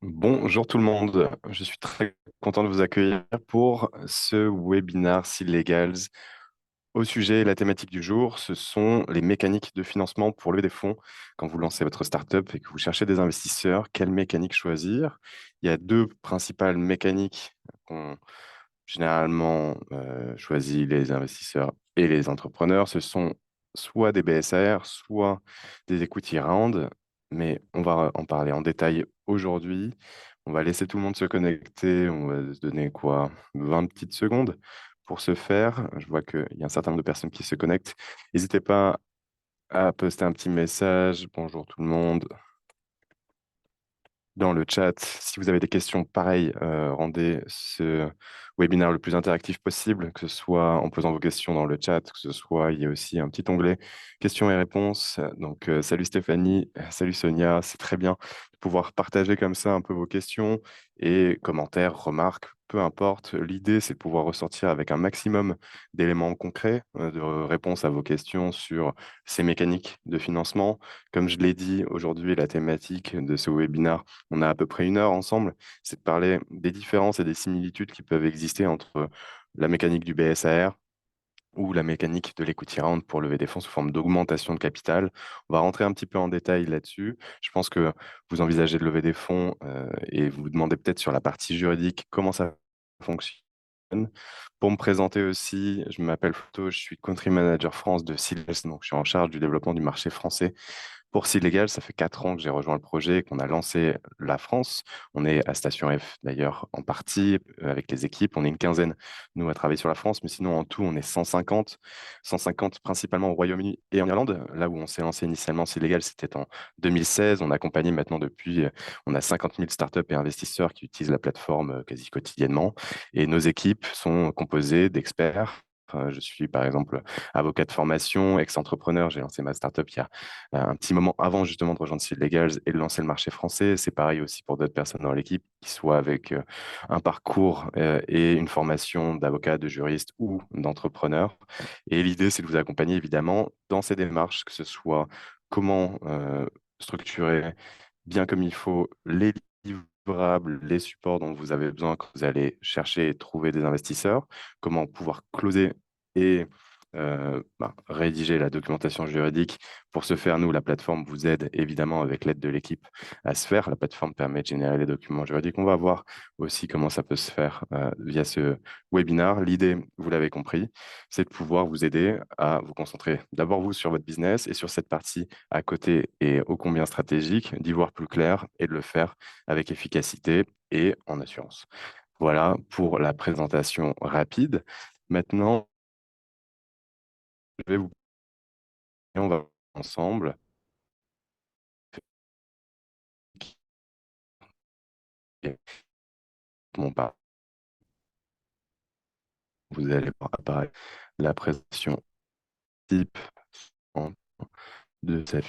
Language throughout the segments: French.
Bonjour tout le monde, je suis très content de vous accueillir pour ce webinaire Legals. Au sujet, la thématique du jour, ce sont les mécaniques de financement pour lever des fonds. Quand vous lancez votre startup et que vous cherchez des investisseurs, quelle mécanique choisir? Il y a deux principales mécaniques qu'ont généralement choisi les investisseurs et les entrepreneurs. Ce sont soit des BSR, soit des equity rounds, mais on va en parler en détail aujourd'hui. On va laisser tout le monde se connecter. On va se donner quoi? 20 petites secondes pour ce faire. Je vois qu'il y a un certain nombre de personnes qui se connectent. N'hésitez pas à poster un petit message. Bonjour tout le monde dans le chat. Si vous avez des questions, pareil, rendez ce webinaire le plus interactif possible, que ce soit en posant vos questions dans le chat, que ce soit, il y a aussi un petit onglet questions et réponses. Donc, salut Stéphanie, salut Sonia, c'est très bien de pouvoir partager comme ça un peu vos questions et commentaires, remarques, peu importe. L'idée, c'est de pouvoir ressortir avec un maximum d'éléments concrets, de réponses à vos questions sur ces mécaniques de financement. Comme je l'ai dit, aujourd'hui, la thématique de ce webinaire, on a à peu près une heure ensemble, c'est de parler des différences et des similitudes qui peuvent exister entre la mécanique du BSAR ou la mécanique de l'equity round pour lever des fonds sous forme d'augmentation de capital. On va rentrer un petit peu en détail là-dessus. Je pense que vous envisagez de lever des fonds et vous vous demandez peut-être sur la partie juridique comment ça fonctionne. Pour me présenter aussi, je m'appelle Fauto, je suis country manager France de Siles, donc je suis en charge du développement du marché français pour Silegal. Ça fait 4 ans que j'ai rejoint le projet, qu'on a lancé la France. On est à Station F d'ailleurs en partie avec les équipes. On est une quinzaine, nous, à travailler sur la France, mais sinon en tout, on est 150. 150 principalement au Royaume-Uni et en Irlande. Là où on s'est lancé initialement, Silegal, c'était en 2016. On accompagne maintenant depuis, on a 50 000 startups et investisseurs qui utilisent la plateforme quasi quotidiennement. Et nos équipes sont composées d'experts. Je suis par exemple avocat de formation, ex-entrepreneur. J'ai lancé ma startup il y a un petit moment avant justement de rejoindre Seed Legals et de lancer le marché français. C'est pareil aussi pour d'autres personnes dans l'équipe, qui soient avec un parcours et une formation d'avocat, de juriste ou d'entrepreneur. Et l'idée, c'est de vous accompagner évidemment dans ces démarches, que ce soit comment structurer bien comme il faut les livrables, les supports dont vous avez besoin quand vous allez chercher et trouver des investisseurs, comment pouvoir closer et rédiger la documentation juridique. Pour ce faire, nous, la plateforme vous aide évidemment avec l'aide de l'équipe à se faire. La plateforme permet de générer les documents juridiques. On va voir aussi comment ça peut se faire via ce webinaire. L'idée, vous l'avez compris, c'est de pouvoir vous aider à vous concentrer d'abord vous sur votre business et sur cette partie à côté et ô combien stratégique, d'y voir plus clair et de le faire avec efficacité et en assurance. Voilà pour la présentation rapide. Maintenant, je vais vous et on va ensemble. Mon pas. Vous allez voir apparaître la présentation type en de cette.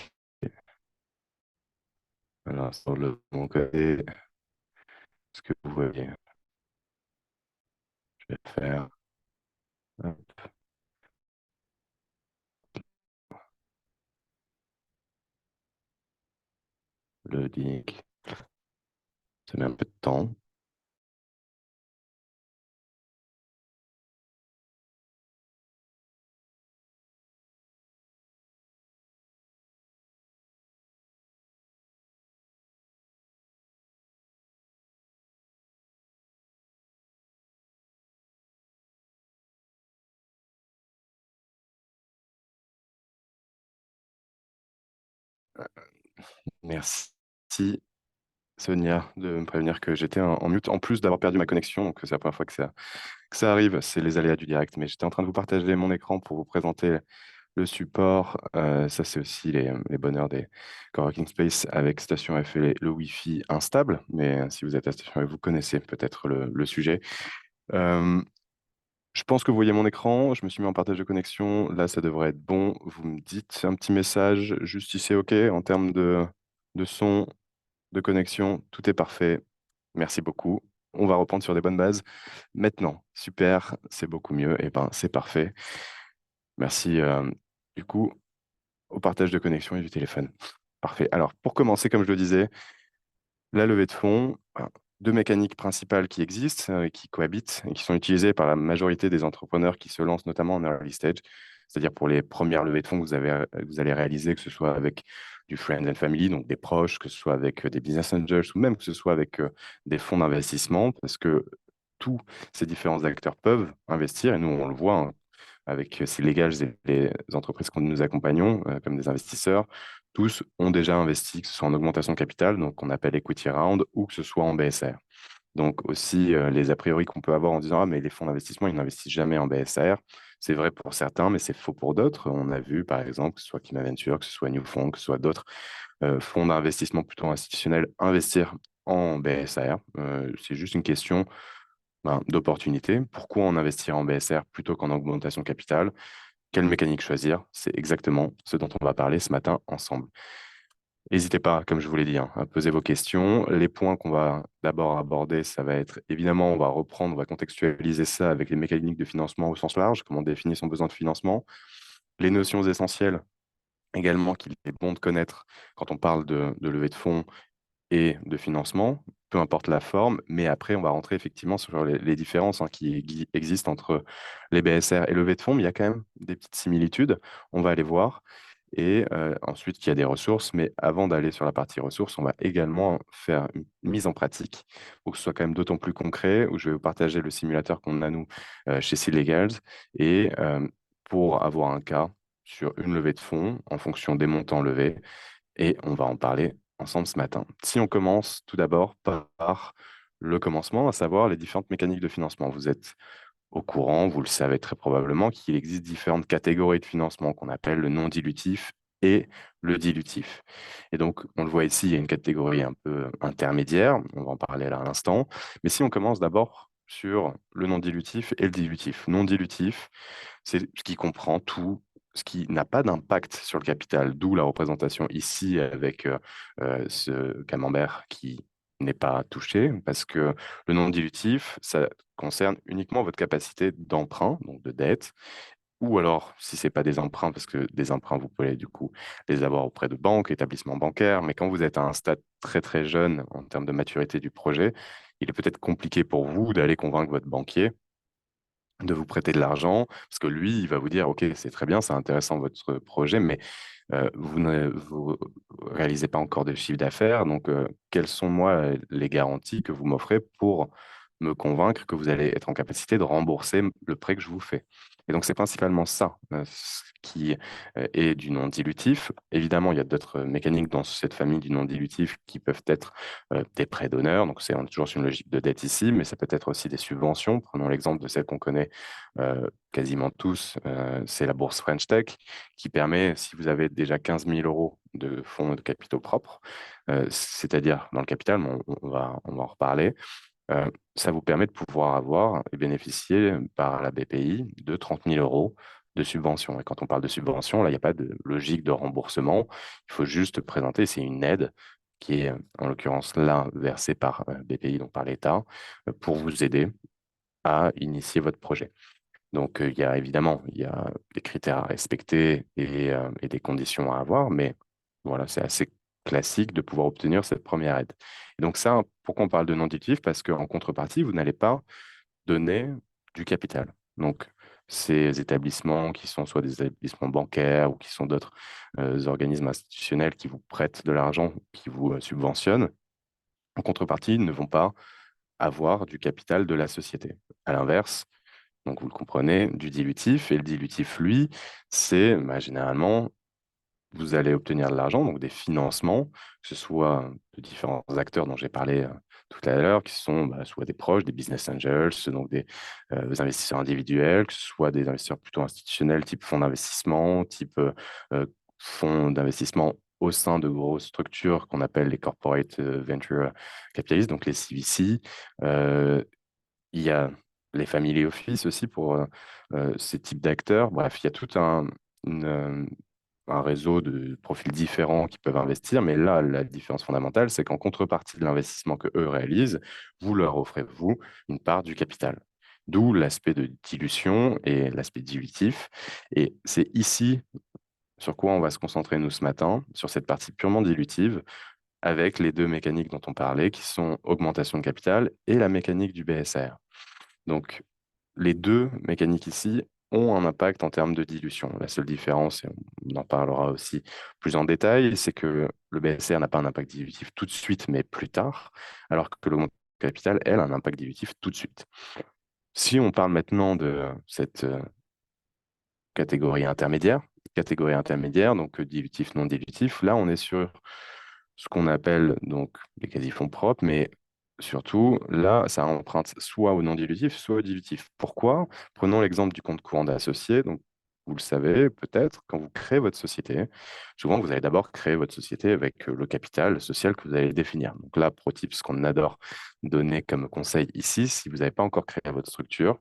Alors, sur le bon côté, ce que vous voyez, je vais faire hop, le link. Ça met un peu de temps. Merci, Sonia, de me prévenir que j'étais en mute, en plus d'avoir perdu ma connexion. Donc, c'est la première fois que ça arrive. C'est les aléas du direct. Mais j'étais en train de vous partager mon écran pour vous présenter le support. Ça, c'est aussi les bonheurs des coworking space avec Station F et le Wi-Fi instable. Mais si vous êtes à Station F, vous connaissez peut-être le sujet. Euh, je pense que vous voyez mon écran. Je me suis mis en partage de connexion. Là, ça devrait être bon. Vous me dites un petit message juste si c'est OK en termes de son, de connexion. Tout est parfait. Merci beaucoup. On va reprendre sur des bonnes bases. Maintenant, super, c'est beaucoup mieux. Et ben, c'est parfait. Merci du coup au partage de connexion et du téléphone. Parfait. Alors, pour commencer, comme je le disais, La levée de fonds, deux mécaniques principales qui existent, qui cohabitent et qui sont utilisées par la majorité des entrepreneurs qui se lancent notamment en early stage. C'est-à-dire pour les premières levées de fonds que vous allez réaliser, que ce soit avec du friends and family, donc des proches, que ce soit avec des business angels ou même que ce soit avec des fonds d'investissement, parce que tous ces différents acteurs peuvent investir, et nous on le voit, hein, avec Legals et les entreprises que nous accompagnons, comme des investisseurs, tous ont déjà investi, que ce soit en augmentation de capital, donc qu'on appelle equity round, ou que ce soit en BSR. Donc aussi, les a priori qu'on peut avoir en disant, ah, mais les fonds d'investissement, ils n'investissent jamais en BSR. C'est vrai pour certains, mais c'est faux pour d'autres. On a vu, par exemple, que ce soit Kima Venture, que ce soit Newfond, que ce soit d'autres fonds d'investissement plutôt institutionnels investir en BSR. C'est juste une question d'opportunité. Pourquoi en investir en BSR plutôt qu'en augmentation capitale? Quelle mécanique choisir? C'est exactement ce dont on va parler ce matin ensemble. N'hésitez pas, comme je vous l'ai dit, hein, à poser vos questions. Les points qu'on va d'abord aborder, ça va être évidemment, on va contextualiser ça avec les mécaniques de financement au sens large, comment définir son besoin de financement, les notions essentielles également qu'il est bon de connaître quand on parle de levée de fonds et de financement, peu importe la forme, mais après, on va rentrer effectivement sur les différences qui existent entre les BSR et levée de fonds, mais il y a quand même des petites similitudes, on va aller voir. Et ensuite, il y a des ressources, mais avant d'aller sur la partie ressources, on va également faire une mise en pratique pour que ce soit quand même d'autant plus concret, où je vais vous partager le simulateur qu'on a, nous, chez Seed Legals, et pour avoir un cas sur une levée de fonds en fonction des montants levés, et on va en parler ensemble ce matin. Si on commence tout d'abord par le commencement, à savoir les différentes mécaniques de financement. Vous êtes au courant, vous le savez très probablement, qu'il existe différentes catégories de financement qu'on appelle le non dilutif et le dilutif. Et donc, on le voit ici, il y a une catégorie un peu intermédiaire, on va en parler là à l'instant. Mais si on commence d'abord sur le non dilutif et le dilutif. Non dilutif, c'est ce qui comprend tout ce qui n'a pas d'impact sur le capital, d'où la représentation ici avec ce camembert qui n'est pas touché, parce que le non dilutif, ça concerne uniquement votre capacité d'emprunt, donc de dette, ou alors, si ce n'est pas des emprunts, parce que des emprunts, vous pouvez du coup les avoir auprès de banques, établissements bancaires, mais quand vous êtes à un stade très très jeune en termes de maturité du projet, il est peut-être compliqué pour vous d'aller convaincre votre banquier de vous prêter de l'argent, parce que lui, il va vous dire, OK, c'est très bien, c'est intéressant votre projet, mais vous ne vous réalisez pas encore de chiffre d'affaires, donc quelles sont, moi, les garanties que vous m'offrez pour me convaincre que vous allez être en capacité de rembourser le prêt que je vous fais? Et donc, c'est principalement ça ce qui est du non dilutif. Évidemment, il y a d'autres mécaniques dans cette famille du non dilutif qui peuvent être des prêts d'honneur, donc c'est toujours sur une logique de dette ici, mais ça peut être aussi des subventions. Prenons l'exemple de celle qu'on connaît quasiment tous, c'est la bourse French Tech, qui permet, si vous avez déjà 15 000 euros de fonds de capitaux propres, c'est-à-dire dans le capital, mais on va en reparler, ça vous permet de pouvoir avoir et bénéficier par la BPI de 30 000 euros de subvention. Et quand on parle de subvention, là, il n'y a pas de logique de remboursement. Il faut juste présenter, c'est une aide qui est en l'occurrence là versée par BPI, donc par l'État, pour vous aider à initier votre projet. Donc, il y a évidemment, il y a des critères à respecter et des conditions à avoir, mais voilà, c'est assez classique de pouvoir obtenir cette première aide. Et donc ça, pourquoi on parle de non dilutif? Parce qu'en contrepartie, vous n'allez pas donner du capital. Donc, ces établissements qui sont soit des établissements bancaires ou qui sont d'autres organismes institutionnels qui vous prêtent de l'argent, qui vous subventionnent, en contrepartie, ne vont pas avoir du capital de la société. À l'inverse, donc, vous le comprenez, du dilutif. Et le dilutif, lui, c'est généralement, vous allez obtenir de l'argent, donc des financements, que ce soit de différents acteurs dont j'ai parlé tout à l'heure, qui sont soit des proches, des business angels, donc des investisseurs individuels, que ce soit des investisseurs plutôt institutionnels, type fonds d'investissement, type fonds d'investissement au sein de grosses structures qu'on appelle les corporate venture capitalists, donc les CVC. Il y a les family office aussi pour ces types d'acteurs. Bref, il y a tout une, euh, un réseau de profils différents qui peuvent investir. Mais là, la différence fondamentale, c'est qu'en contrepartie de l'investissement que eux réalisent, vous leur offrez, vous, une part du capital. D'où l'aspect de dilution et l'aspect dilutif. Et c'est ici sur quoi on va se concentrer, nous, ce matin, sur cette partie purement dilutive, avec les deux mécaniques dont on parlait, qui sont augmentation de capital et la mécanique du BSR. Donc, les deux mécaniques ici ont un impact en termes de dilution. La seule différence, et on en parlera aussi plus en détail, c'est que le BSR n'a pas un impact dilutif tout de suite, mais plus tard, alors que l'augmentation de capital, elle, a un impact dilutif tout de suite. Si on parle maintenant de cette catégorie intermédiaire, donc dilutif, non dilutif, là, on est sur ce qu'on appelle donc les quasi-fonds propres, mais surtout, là, ça emprunte soit au non-dilutif, soit au dilutif. Pourquoi? Prenons l'exemple du compte courant d'associé. Donc, vous le savez peut-être, quand vous créez votre société, souvent, vous allez d'abord créer votre société avec le capital social que vous allez définir. Donc là, pro tip, ce qu'on adore donner comme conseil ici, si vous n'avez pas encore créé votre structure,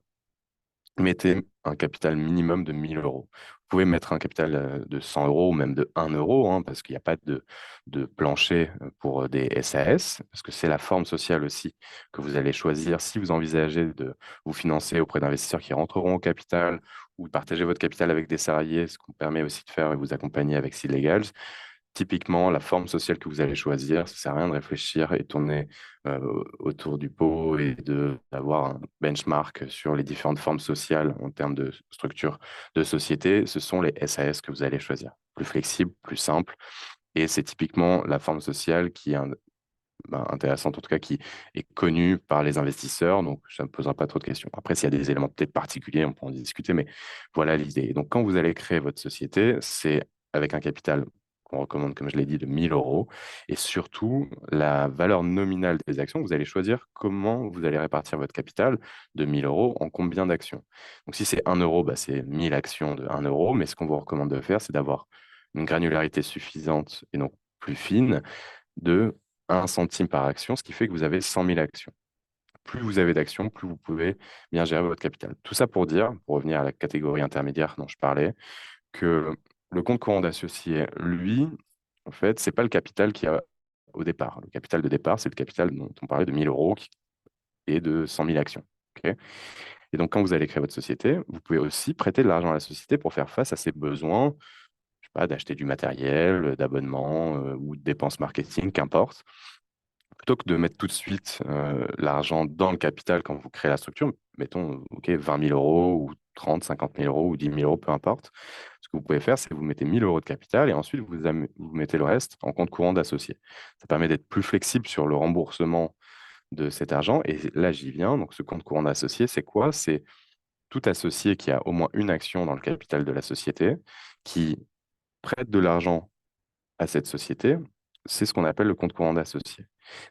mettez un capital minimum de 1000 euros. Vous pouvez mettre un capital de 100 euros ou même de 1 euro, hein, parce qu'il n'y a pas de plancher pour des SAS, parce que c'est la forme sociale aussi que vous allez choisir si vous envisagez de vous financer auprès d'investisseurs qui rentreront au capital ou de partager votre capital avec des salariés, ce qu'on permet aussi de faire et vous accompagner avec Seed Legals. Typiquement, la forme sociale que vous allez choisir, ça ne sert à rien de réfléchir et tourner autour du pot et d'avoir un benchmark sur les différentes formes sociales en termes de structure de société. Ce sont les SAS que vous allez choisir. Plus flexible, plus simple. Et c'est typiquement la forme sociale qui est intéressante, en tout cas qui est connue par les investisseurs. Donc, ça ne me posera pas trop de questions. Après, s'il y a des éléments peut-être particuliers, on peut en discuter, mais voilà l'idée. Donc, quand vous allez créer votre société, c'est avec un capital qu'on recommande, comme je l'ai dit, de 1000 euros. Et surtout, la valeur nominale des actions, vous allez choisir comment vous allez répartir votre capital de 1000 euros en combien d'actions. Donc, si c'est 1 euro, bah, c'est 1000 actions de 1 euro. Mais ce qu'on vous recommande de faire, c'est d'avoir une granularité suffisante et donc plus fine de 1 centime par action, ce qui fait que vous avez 100 000 actions. Plus vous avez d'actions, plus vous pouvez bien gérer votre capital. Tout ça pour dire, pour revenir à la catégorie intermédiaire dont je parlais, que le compte courant d'associé, lui, en fait, c'est pas le capital qu'il y a au départ. Le capital de départ, c'est le capital dont on parlait de 1000 euros et de 100 000 actions. Ok. Et donc, quand vous allez créer votre société, vous pouvez aussi prêter de l'argent à la société pour faire face à ses besoins, je sais pas, d'acheter du matériel, d'abonnement ou de dépenses marketing, qu'importe. Plutôt que de mettre tout de suite l'argent dans le capital quand vous créez la structure, mettons ok, 20 000 euros ou 30, 50 000 euros ou 10 000 euros, peu importe. Ce que vous pouvez faire, c'est que vous mettez 1 000 euros de capital et ensuite vous mettez le reste en compte courant d'associé. Ça permet d'être plus flexible sur le remboursement de cet argent. Et là, j'y viens. Donc, ce compte courant d'associé, c'est quoi? C'est tout associé qui a au moins une action dans le capital de la société, qui prête de l'argent à cette société, c'est ce qu'on appelle le compte courant d'associé.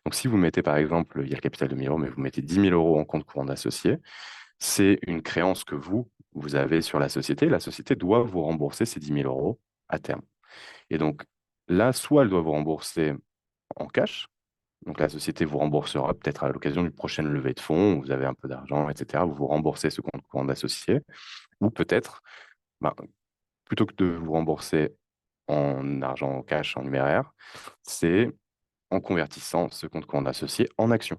Donc, si vous mettez, par exemple, il y a le capital de 1 000 euros, mais vous mettez 10 000 euros en compte courant d'associé, c'est une créance que vous avez sur la société. La société doit vous rembourser ces 10 000 euros à terme. Et donc, là, soit elle doit vous rembourser en cash, donc la société vous remboursera peut-être à l'occasion d'une prochaine levée de fonds, où vous avez un peu d'argent, etc. Vous vous remboursez ce compte courant d'associé, ou peut-être, ben, plutôt que de vous rembourser en argent en cash, en numéraire, c'est en convertissant ce compte courant associé en action,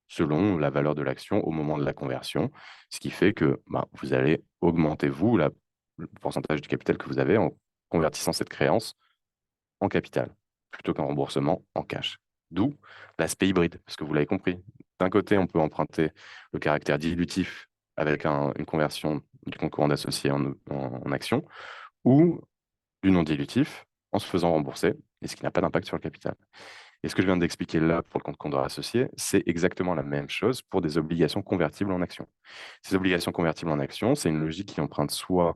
selon la valeur de l'action au moment de la conversion, ce qui fait que vous allez augmenter, vous, le pourcentage du capital que vous avez en convertissant cette créance en capital, plutôt qu'en remboursement en cash. D'où l'aspect hybride, parce que vous l'avez compris. D'un côté, on peut emprunter le caractère dilutif avec une conversion du compte courant associé en action, ou du non dilutif en se faisant rembourser, et ce qui n'a pas d'impact sur le capital. Et ce que je viens d'expliquer là pour le compte courant associé, c'est exactement la même chose pour des obligations convertibles en actions. Ces obligations convertibles en actions, c'est une logique qui emprunte soit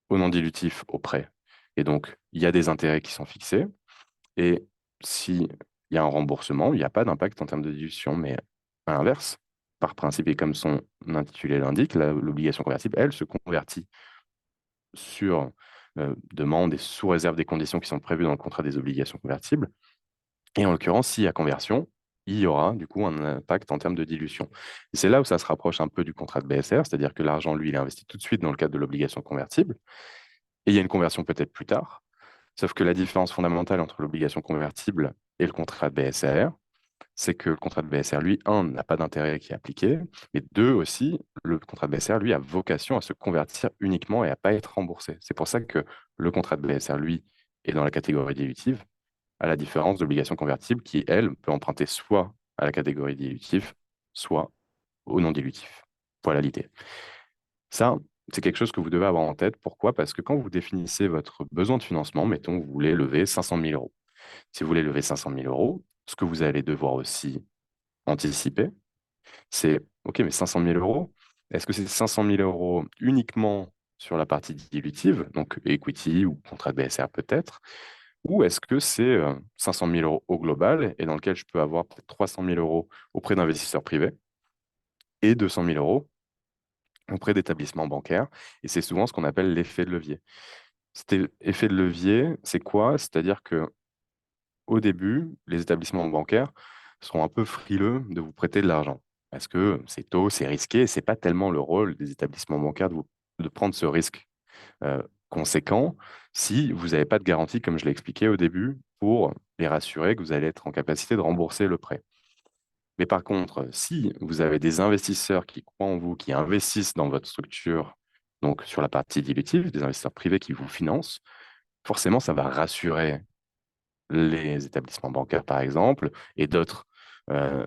au non dilutif, au prêt, et donc il y a des intérêts qui sont fixés, et s'il y a un remboursement, il n'y a pas d'impact en termes de dilution, mais à l'inverse, par principe, et comme son intitulé l'indique, l'obligation convertible, elle, se convertit sur demande et sous réserve des conditions qui sont prévues dans le contrat des obligations convertibles. Et en l'occurrence, s'il y a conversion, il y aura du coup un impact en termes de dilution. Et c'est là où ça se rapproche un peu du contrat de BSR, c'est-à-dire que l'argent, lui, il est investi tout de suite dans le cadre de l'obligation convertible, et il y a une conversion peut-être plus tard. Sauf que la différence fondamentale entre l'obligation convertible et le contrat de BSR, c'est que le contrat de BSR, lui, un, n'a pas d'intérêt qui est appliqué, mais deux aussi, le contrat de BSR, lui, a vocation à se convertir uniquement et à pas être remboursé. C'est pour ça que le contrat de BSR, lui, est dans la catégorie dilutive, à la différence d'obligations convertibles qui, elle, peut emprunter soit à la catégorie dilutif, soit au non dilutif. Voilà l'idée. Ça, c'est quelque chose que vous devez avoir en tête. Pourquoi? Parce que quand vous définissez votre besoin de financement, mettons que vous voulez lever 500 000 euros. Si vous voulez lever 500 000 euros, ce que vous allez devoir aussi anticiper, c'est, OK, mais 500 000 euros, est-ce que c'est 500 000 euros uniquement sur la partie dilutive, donc equity ou contrat de BSR peut-être, ou est-ce que c'est 500 000 euros au global et dans lequel je peux avoir peut-être 300 000 euros auprès d'investisseurs privés et 200 000 euros auprès d'établissements bancaires. Et c'est souvent ce qu'on appelle l'effet de levier. Cet effet de levier, c'est quoi? C'est-à-dire que au début, les établissements bancaires seront un peu frileux de vous prêter de l'argent. Parce que c'est tôt, c'est risqué, et ce n'est pas tellement le rôle des établissements bancaires de prendre ce risque conséquent si vous n'avez pas de garantie, comme je l'ai expliqué au début, pour les rassurer que vous allez être en capacité de rembourser le prêt. Mais par contre, si vous avez des investisseurs qui croient en vous, qui investissent dans votre structure, donc sur la partie dilutive, des investisseurs privés qui vous financent, forcément, ça va rassurer les établissements bancaires, par exemple, et d'autres euh,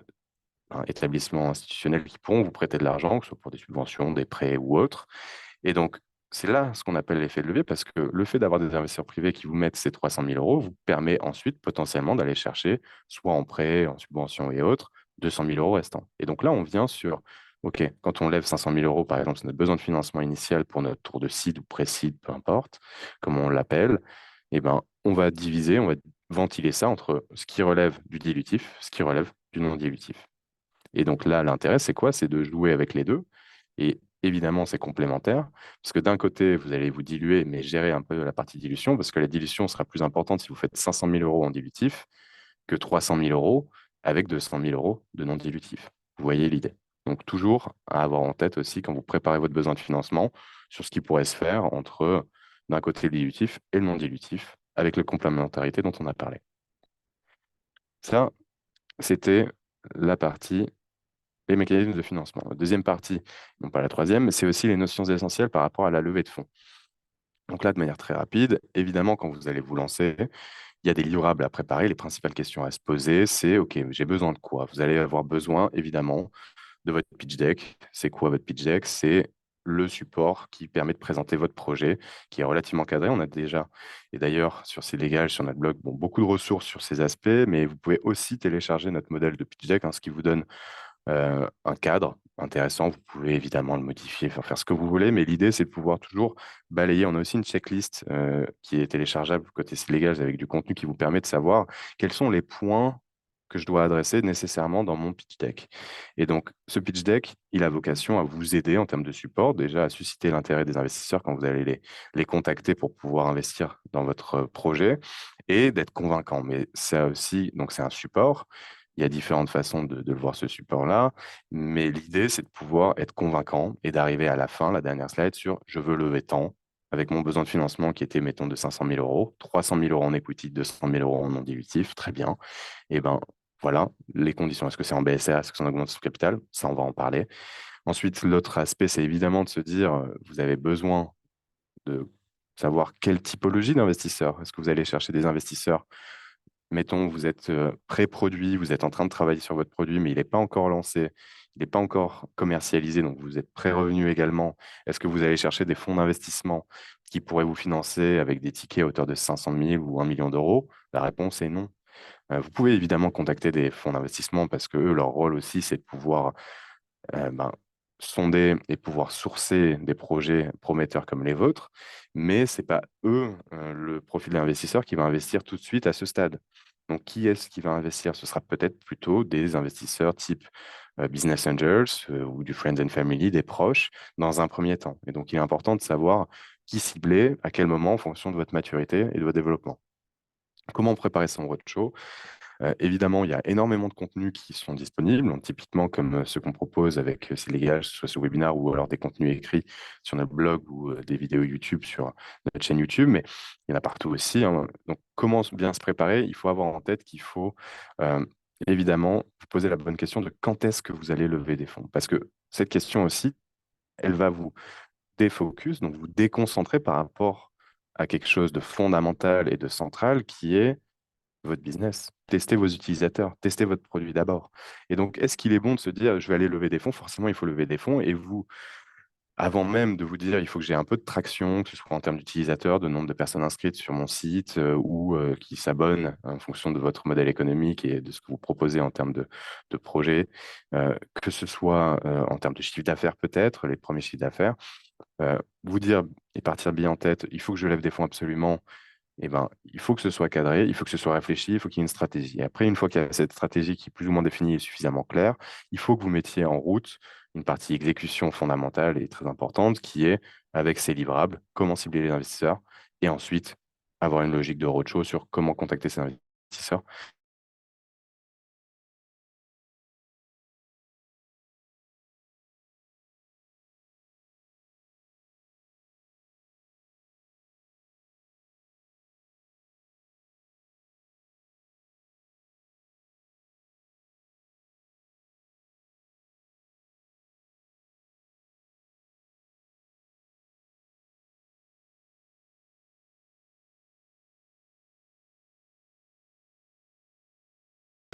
établissements institutionnels qui pourront vous prêter de l'argent, que ce soit pour des subventions, des prêts ou autres. Et donc, c'est là ce qu'on appelle l'effet de levier, parce que le fait d'avoir des investisseurs privés qui vous mettent ces 300 000 euros vous permet ensuite potentiellement d'aller chercher, soit en prêt, en subvention et autres, 200 000 euros restants. Et donc là, on vient sur, OK, quand on lève 500 000 euros, par exemple, c'est notre besoin de financement initial pour notre tour de seed ou pré-seed, peu importe, comme on l'appelle, eh ben, on va diviser, on va ventiler ça entre ce qui relève du dilutif, ce qui relève du non dilutif. Et donc là, l'intérêt, c'est quoi? C'est de jouer avec les deux. Et évidemment, c'est complémentaire, parce que d'un côté, vous allez vous diluer, mais gérer un peu la partie dilution, parce que la dilution sera plus importante si vous faites 500 000 euros en dilutif que 300 000 euros avec 200 000 euros de non dilutif. Vous voyez l'idée. Donc toujours à avoir en tête aussi quand vous préparez votre besoin de financement sur ce qui pourrait se faire entre d'un côté le dilutif et le non dilutif, avec la complémentarité dont on a parlé. Ça, c'était la partie les mécanismes de financement. La deuxième partie, non pas la troisième, c'est aussi les notions essentielles par rapport à la levée de fonds. Donc là, de manière très rapide, évidemment, quand vous allez vous lancer, il y a des livrables à préparer. Les principales questions à se poser, c'est, OK, j'ai besoin de quoi? Vous allez avoir besoin, évidemment, de votre pitch deck. C'est quoi votre pitch deck? C'est le support qui permet de présenter votre projet, qui est relativement cadré. On a déjà, et d'ailleurs, sur C'est Légal, sur notre blog, bon, beaucoup de ressources sur ces aspects, mais vous pouvez aussi télécharger notre modèle de pitch deck, hein, ce qui vous donne un cadre intéressant. Vous pouvez évidemment le modifier, faire ce que vous voulez, mais l'idée, c'est de pouvoir toujours balayer. On a aussi une checklist qui est téléchargeable côté C'est Légal avec du contenu qui vous permet de savoir quels sont les points que je dois adresser nécessairement dans mon pitch deck. Et donc, ce pitch deck, il a vocation à vous aider en termes de support, déjà à susciter l'intérêt des investisseurs quand vous allez les contacter pour pouvoir investir dans votre projet et d'être convaincant. Mais ça aussi, donc c'est un support. Il y a différentes façons de le voir ce support-là, mais l'idée, c'est de pouvoir être convaincant et d'arriver à la fin, la dernière slide, sur je veux lever tant, avec mon besoin de financement qui était, mettons, de 500 000 euros, 300 000 euros en equity, 200 000 euros en non dilutif, très bien. Et ben voilà les conditions. Est-ce que c'est en BSR, est-ce que c'est en augmentation de capital? Ça, on va en parler. Ensuite, l'autre aspect, c'est évidemment de se dire, vous avez besoin de savoir quelle typologie d'investisseurs. Est-ce que vous allez chercher des investisseurs? Mettons, vous êtes pré-produit, vous êtes en train de travailler sur votre produit, mais il n'est pas encore lancé, il n'est pas encore commercialisé, donc vous êtes pré-revenu également. Est-ce que vous allez chercher des fonds d'investissement qui pourraient vous financer avec des tickets à hauteur de 500 000 ou 1 million d'euros? La réponse est non. Vous pouvez évidemment contacter des fonds d'investissement parce que eux, leur rôle aussi, c'est de pouvoir ben, sonder et pouvoir sourcer des projets prometteurs comme les vôtres, mais ce n'est pas eux, le profil de l'investisseur, qui va investir tout de suite à ce stade. Donc, qui est-ce qui va investir? Ce sera peut-être plutôt des investisseurs type business angels ou du friends and family, des proches, dans un premier temps. Et donc, il est important de savoir qui cibler, à quel moment, en fonction de votre maturité et de votre développement. Comment préparer son roadshow? Évidemment, il y a énormément de contenus qui sont disponibles, donc typiquement comme ceux qu'on propose avec C'est Légal, soit ce webinaire ou alors des contenus écrits sur notre blog ou des vidéos YouTube sur notre chaîne YouTube, mais il y en a partout aussi, hein. Donc, comment bien se préparer? Il faut avoir en tête qu'il faut euh, évidemment vous poser la bonne question de quand est-ce que vous allez lever des fonds. Parce que cette question aussi, elle va vous défocus, donc vous déconcentrer par rapport à quelque chose de fondamental et de central qui est votre business, testez vos utilisateurs, testez votre produit d'abord. Et donc, est-ce qu'il est bon de se dire, je vais aller lever des fonds? Forcément, il faut lever des fonds. Et vous, avant même de vous dire, il faut que j'ai un peu de traction, que ce soit en termes d'utilisateurs, de nombre de personnes inscrites sur mon site ou qui s'abonnent en fonction de votre modèle économique et de ce que vous proposez en termes de projet, que ce soit en termes de chiffre d'affaires peut-être, les premiers chiffres d'affaires, vous dire et partir bien en tête, il faut que je lève des fonds absolument, eh ben, il faut que ce soit cadré, il faut que ce soit réfléchi, il faut qu'il y ait une stratégie. Après, une fois qu'il y a cette stratégie qui est plus ou moins définie et suffisamment claire, il faut que vous mettiez en route une partie exécution fondamentale et très importante qui est, avec ces livrables, comment cibler les investisseurs et ensuite avoir une logique de roadshow sur comment contacter ces investisseurs.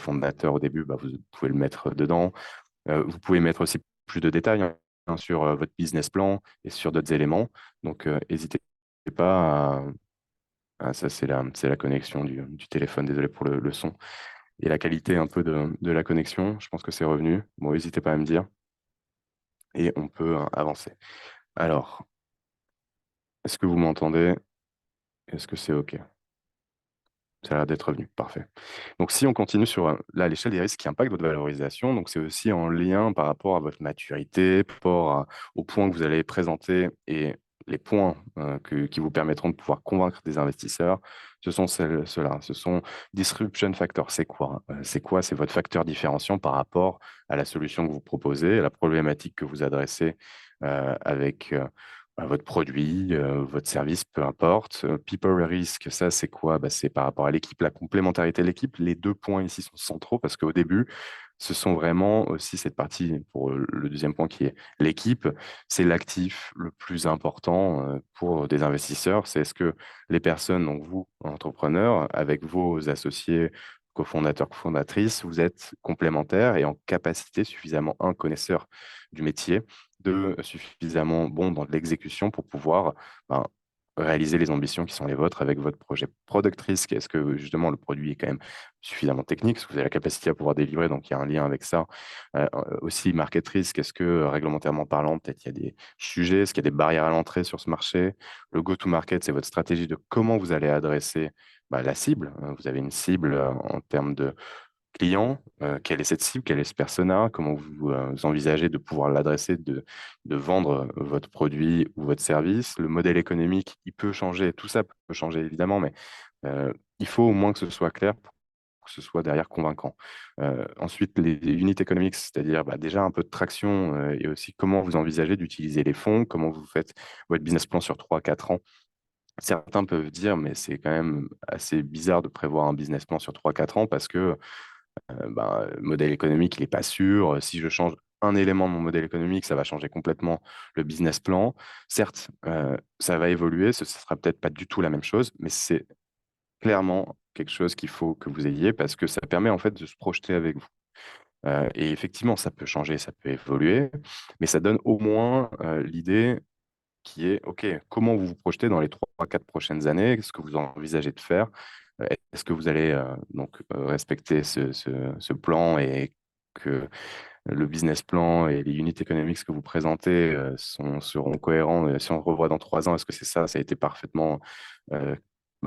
Fondateur au début, bah, vous pouvez le mettre dedans. Vous pouvez mettre aussi plus de détails hein, sur votre business plan et sur d'autres éléments. Donc, n'hésitez pas à. Ah, ça, c'est la connexion du téléphone. Désolé pour le son. Et la qualité un peu de la connexion, je pense que c'est revenu. Bon, n'hésitez pas à me dire et on peut avancer. Alors, est-ce que vous m'entendez? Est-ce que c'est OK? Ça a l'air d'être revenu. Parfait. Donc, si on continue sur là, l'échelle des risques qui impactent votre valorisation, donc c'est aussi en lien par rapport à votre maturité, par rapport aux points que vous allez présenter et les points qui vous permettront de pouvoir convaincre des investisseurs. Ce sont ceux-là. Ce sont disruption factors. C'est quoi? C'est quoi? C'est votre facteur différenciant par rapport à la solution que vous proposez, à la problématique que vous adressez avec votre produit, votre service, peu importe. People risk, ça, c'est quoi? Bah, c'est par rapport à l'équipe, la complémentarité de l'équipe. Les deux points ici sont centraux parce qu'au début, ce sont vraiment aussi cette partie, pour le deuxième point qui est l'équipe, c'est l'actif le plus important pour des investisseurs. C'est est-ce que les personnes, donc vous, entrepreneurs, avec vos associés, cofondateurs, cofondatrices, vous êtes complémentaires et en capacité suffisamment, un connaisseur du métier, de suffisamment bon dans l'exécution pour pouvoir ben, réaliser les ambitions qui sont les vôtres avec votre projet. Product Risk, est-ce que justement le produit est quand même suffisamment technique? Est-ce que vous avez la capacité à pouvoir délivrer? Donc il y a un lien avec ça. Aussi, Market Risk, est-ce que réglementairement parlant, peut-être il y a des sujets, est-ce qu'il y a des barrières à l'entrée sur ce marché? Le go-to-market, c'est votre stratégie de comment vous allez adresser la cible. Vous avez une cible en termes de client, quelle est cette cible, quel est ce persona, comment vous envisagez de pouvoir l'adresser, de vendre votre produit ou votre service. Le modèle économique, il peut changer, tout ça peut changer évidemment, mais il faut au moins que ce soit clair pour que ce soit derrière convaincant. Ensuite, les unit economics, c'est-à-dire déjà un peu de traction et aussi comment vous envisagez d'utiliser les fonds, comment vous faites votre business plan sur 3 4 ans. Certains peuvent dire, mais c'est quand même assez bizarre de prévoir un business plan sur 3 4 ans parce que le modèle économique, il n'est pas sûr. Si je change un élément de mon modèle économique, ça va changer complètement le business plan. Certes, ça va évoluer, ce ne sera peut-être pas du tout la même chose, mais c'est clairement quelque chose qu'il faut que vous ayez parce que ça permet en fait de se projeter avec vous. Et effectivement, ça peut changer, ça peut évoluer, mais ça donne au moins l'idée qui est, OK, comment vous vous projetez dans les 3 4 prochaines années? Qu'est-ce que vous envisagez de faire? Est-ce que vous allez respecter ce plan et que le business plan et les unit economics que vous présentez seront cohérents? Si on revoit dans 3 ans, est-ce que c'est ça? Ça a été parfaitement euh,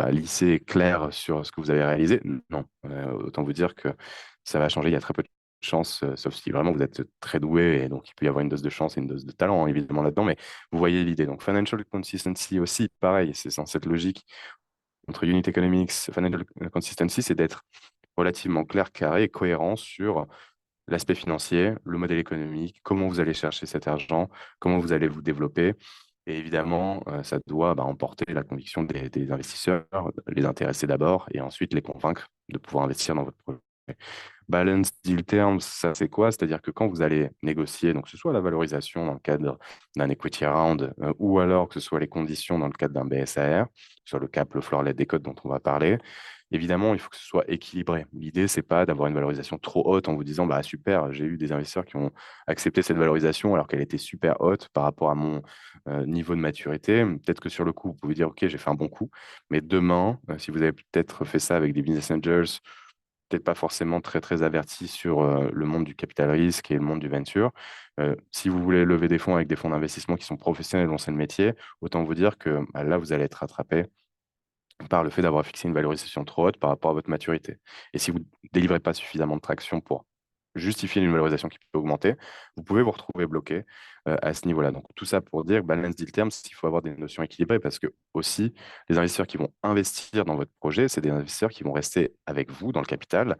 lissé et clair sur ce que vous avez réalisé? Non. Autant vous dire que ça va changer. Il y a très peu de chance, sauf si vraiment vous êtes très doué et donc il peut y avoir une dose de chance et une dose de talent, hein, évidemment, là-dedans, mais vous voyez l'idée. Donc, financial consistency aussi, pareil, c'est dans cette logique entre unit economics, financial consistency, c'est d'être relativement clair, carré et cohérent sur l'aspect financier, le modèle économique, comment vous allez chercher cet argent, comment vous allez vous développer. Et évidemment, ça doit emporter la conviction des investisseurs, les intéresser d'abord et ensuite les convaincre de pouvoir investir dans votre projet. Balance deal terms, ça c'est quoi? C'est-à-dire que quand vous allez négocier, donc que ce soit la valorisation dans le cadre d'un equity round ou alors que ce soit les conditions dans le cadre d'un BSAR, sur le cap, le floor, les décotes dont on va parler, évidemment, il faut que ce soit équilibré. L'idée, c'est pas d'avoir une valorisation trop haute en vous disant, bah super, j'ai eu des investisseurs qui ont accepté cette valorisation alors qu'elle était super haute par rapport à mon niveau de maturité. Peut-être que sur le coup, vous pouvez dire, OK, j'ai fait un bon coup, mais demain, si vous avez peut-être fait ça avec des business angels, peut-être pas forcément très, très avertis sur le monde du capital risque et le monde du venture. Si vous voulez lever des fonds avec des fonds d'investissement qui sont professionnels, dont c'est le métier, autant vous dire que bah, là, vous allez être rattrapé par le fait d'avoir fixé une valorisation trop haute par rapport à votre maturité. Et si vous ne délivrez pas suffisamment de traction pour justifier une valorisation qui peut augmenter, vous pouvez vous retrouver bloqué à ce niveau-là. Donc tout ça pour dire, balance deal terms, il faut avoir des notions équilibrées parce que aussi, les investisseurs qui vont investir dans votre projet, c'est des investisseurs qui vont rester avec vous dans le capital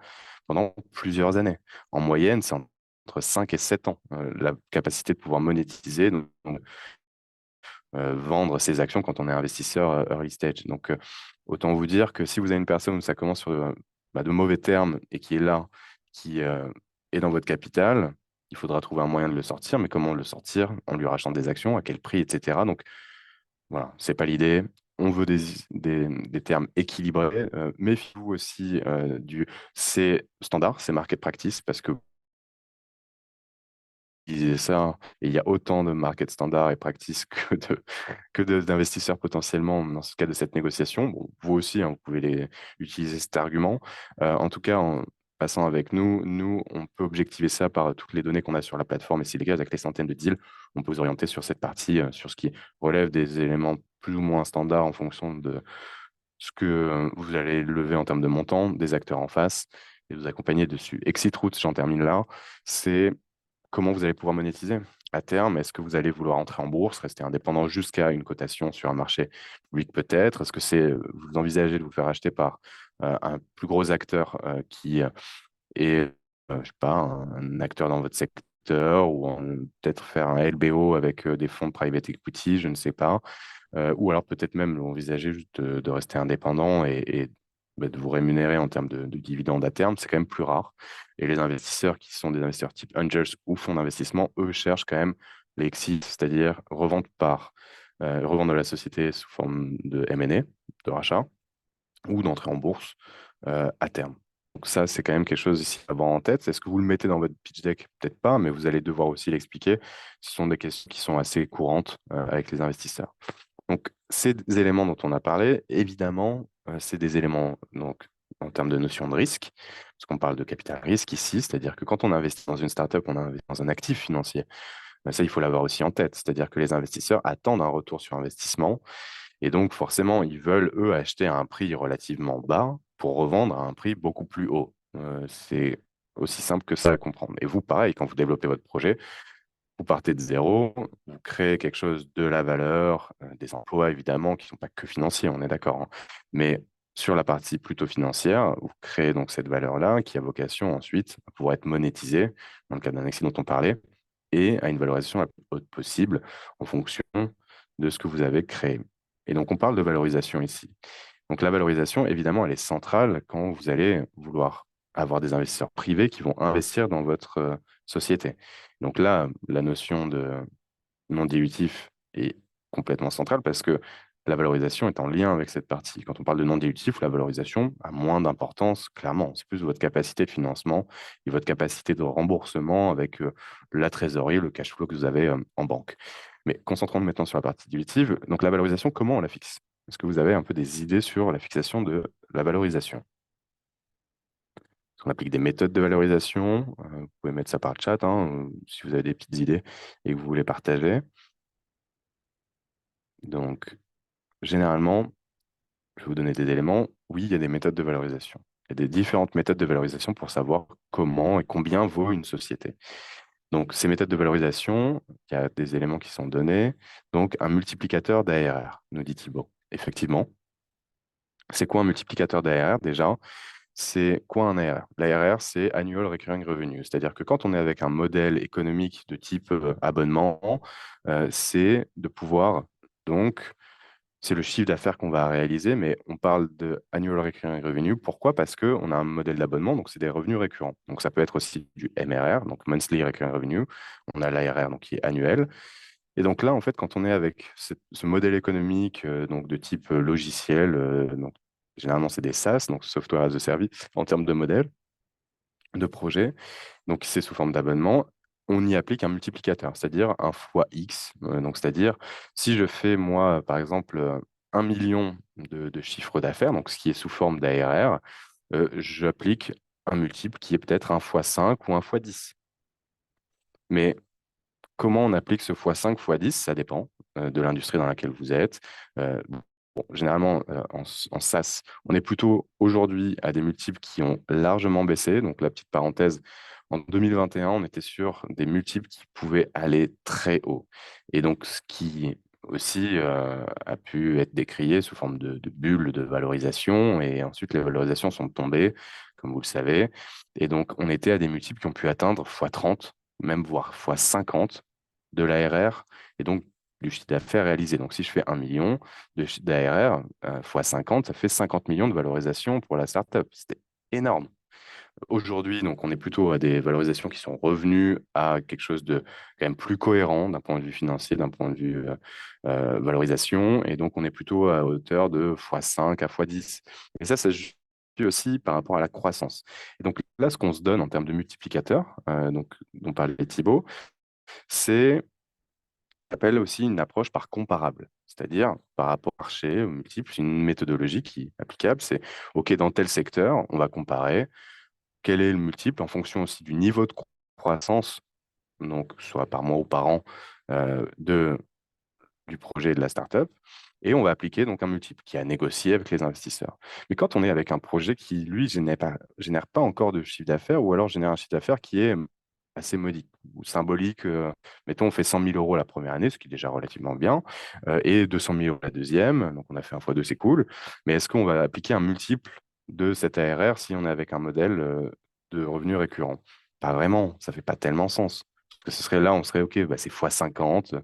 pendant plusieurs années. En moyenne, c'est entre 5 et 7 ans, la capacité de pouvoir monétiser, donc, vendre ses actions quand on est investisseur early stage. Donc, autant vous dire que si vous avez une personne où ça commence sur de mauvais termes et qui est là, qui est dans votre capital, il faudra trouver un moyen de le sortir. Mais comment le sortir? En lui rachetant des actions, à quel prix, etc. Donc, voilà, c'est pas l'idée. On veut des termes équilibrés. Méfiez-vous aussi c'est standard, c'est market practice, parce que disait ça, et il y a autant de market standard et practice d'investisseurs potentiellement dans ce cas de cette négociation. Bon, vous aussi, hein, vous pouvez utiliser cet argument. En tout cas, en passant avec nous, on peut objectiver ça par toutes les données qu'on a sur la plateforme et c'est légal avec les centaines de deals. On peut vous orienter sur cette partie, sur ce qui relève des éléments plus ou moins standards en fonction de ce que vous allez lever en termes de montant, des acteurs en face et vous accompagner dessus. Exit Route, j'en termine là, c'est comment vous allez pouvoir monétiser à terme. Est-ce que vous allez vouloir entrer en bourse, rester indépendant jusqu'à une cotation sur un marché public peut-être? Est-ce que vous envisagez de vous faire acheter par un plus gros acteur qui est, je sais pas, un acteur dans votre secteur ou peut-être faire un LBO avec des fonds de private equity, je ne sais pas. Ou alors peut-être même envisager juste de rester indépendant et de vous rémunérer en termes de dividendes à terme, c'est quand même plus rare. Et les investisseurs qui sont des investisseurs type angels ou fonds d'investissement, eux cherchent quand même les exits, c'est-à-dire revendre la société sous forme de M&A, de rachat, ou d'entrer en bourse à terme. Donc ça, c'est quand même quelque chose ici à avoir en tête. Est-ce que vous le mettez dans votre pitch deck? Peut-être pas, mais vous allez devoir aussi l'expliquer. Ce sont des questions qui sont assez courantes avec les investisseurs. Donc, ces éléments dont on a parlé, évidemment, c'est des éléments donc, en termes de notion de risque, parce qu'on parle de capital risque ici, c'est-à-dire que quand on investit dans une startup, on investit dans un actif financier. Ça, il faut l'avoir aussi en tête, c'est-à-dire que les investisseurs attendent un retour sur investissement, et donc forcément, ils veulent, eux, acheter à un prix relativement bas pour revendre à un prix beaucoup plus haut. C'est aussi simple que ça à comprendre. Et vous, pareil, quand vous développez votre projet, vous partez de zéro, vous créez quelque chose de la valeur, des emplois évidemment qui ne sont pas que financiers, on est d'accord, hein. Mais sur la partie plutôt financière, vous créez donc cette valeur-là qui a vocation ensuite à pouvoir être monétisée dans le cadre d'un exit dont on parlait et à une valorisation la plus haute possible en fonction de ce que vous avez créé. Et donc on parle de valorisation ici. Donc la valorisation, évidemment, elle est centrale quand vous allez vouloir avoir des investisseurs privés qui vont investir dans votre société. Donc là, la notion de non dilutif est complètement centrale parce que la valorisation est en lien avec cette partie. Quand on parle de non dilutif, la valorisation a moins d'importance, clairement. C'est plus votre capacité de financement et votre capacité de remboursement avec la trésorerie, le cash flow que vous avez en banque. Mais concentrons-nous maintenant sur la partie dilutive. Donc la valorisation, comment on la fixe? Est-ce que vous avez un peu des idées sur la fixation de la valorisation? On applique des méthodes de valorisation. Vous pouvez mettre ça par le chat, hein, si vous avez des petites idées et que vous voulez partager. Donc, généralement, je vais vous donner des éléments. Oui, il y a des méthodes de valorisation. Il y a des différentes méthodes de valorisation pour savoir comment et combien vaut une société. Donc, ces méthodes de valorisation, il y a des éléments qui sont donnés. Donc, un multiplicateur d'ARR, nous dit Thibault. Effectivement, c'est quoi un multiplicateur d'ARR déjà? C'est quoi un ARR? L'ARR, c'est Annual Recurring Revenue. C'est-à-dire que quand on est avec un modèle économique de type abonnement, c'est de pouvoir, donc, c'est le chiffre d'affaires qu'on va réaliser, mais on parle de Annual Recurring Revenue. Pourquoi? Parce qu'on a un modèle d'abonnement, donc c'est des revenus récurrents. Donc ça peut être aussi du MRR, donc Monthly Recurring Revenue. On a l'ARR, donc qui est annuel. Et donc là, en fait, quand on est avec ce modèle économique donc de type logiciel, donc Généralement, c'est des SaaS, donc Software as a Service, en termes de modèle, de projet. Donc, c'est sous forme d'abonnement. On y applique un multiplicateur, c'est-à-dire un fois X. Donc, c'est-à-dire, si je fais, moi, par exemple, 1 million de chiffre d'affaires, donc ce qui est sous forme d'ARR, j'applique un multiple qui est peut-être un fois 5 ou un fois 10. Mais comment on applique ce x5, x10? Ça dépend de l'industrie dans laquelle vous êtes. Bon, généralement, en SaaS, on est plutôt aujourd'hui à des multiples qui ont largement baissé. Donc, la petite parenthèse, en 2021, on était sur des multiples qui pouvaient aller très haut. Et donc, ce qui aussi a pu être décrié sous forme de bulles de valorisation. Et ensuite, les valorisations sont tombées, comme vous le savez. Et donc, on était à des multiples qui ont pu atteindre x30, même voire x50 de l'ARR. Et donc, du chiffre d'affaires réalisé. Donc, si je fais 1 million d'ARR fois 50, ça fait 50 millions de valorisation pour la startup. C'était énorme. Aujourd'hui, donc, on est plutôt à des valorisations qui sont revenues à quelque chose de quand même plus cohérent d'un point de vue financier, d'un point de vue valorisation. Et donc, on est plutôt à hauteur de x5 à x10. Et ça se justifie aussi par rapport à la croissance. Et donc là, ce qu'on se donne en termes de multiplicateurs, donc, dont parlait Thibaut, c'est appelle aussi une approche par comparable, c'est-à-dire par rapport au marché, au multiple, c'est une méthodologie qui est applicable. C'est OK, dans tel secteur, on va comparer quel est le multiple en fonction aussi du niveau de croissance, donc soit par mois ou par an, du projet et de la startup. Et on va appliquer donc un multiple qui a négocié avec les investisseurs. Mais quand on est avec un projet qui, lui, génère pas encore de chiffre d'affaires, ou alors génère un chiffre d'affaires qui est assez modique ou symbolique, mettons, on fait 100 000 euros la première année, ce qui est déjà relativement bien, et 200 000 euros la deuxième, donc on a fait un fois deux, c'est cool. Mais est-ce qu'on va appliquer un multiple de cet ARR si on est avec un modèle de revenus récurrents? Pas vraiment, ça fait pas tellement sens. Parce que ce serait là, on serait OK, bah, c'est fois 50.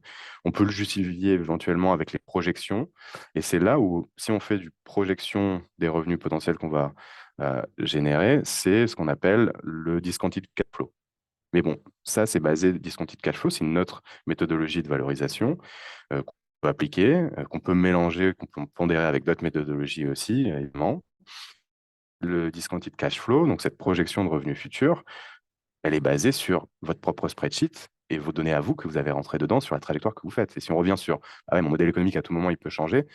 On peut le justifier éventuellement avec les projections. Et c'est là où, si on fait du projection des revenus potentiels qu'on va générer, c'est ce qu'on appelle le discounted cash flow. Mais bon, ça, c'est basé, discounted cash flow, c'est une autre méthodologie de valorisation qu'on peut appliquer, qu'on peut mélanger, qu'on peut pondérer avec d'autres méthodologies aussi, évidemment. Le discounted cash flow, donc cette projection de revenus futurs, elle est basée sur votre propre spreadsheet et vos données à vous que vous avez rentrées dedans sur la trajectoire que vous faites. Et si on revient sur, ah ouais, mon modèle économique, à tout moment, il peut changer.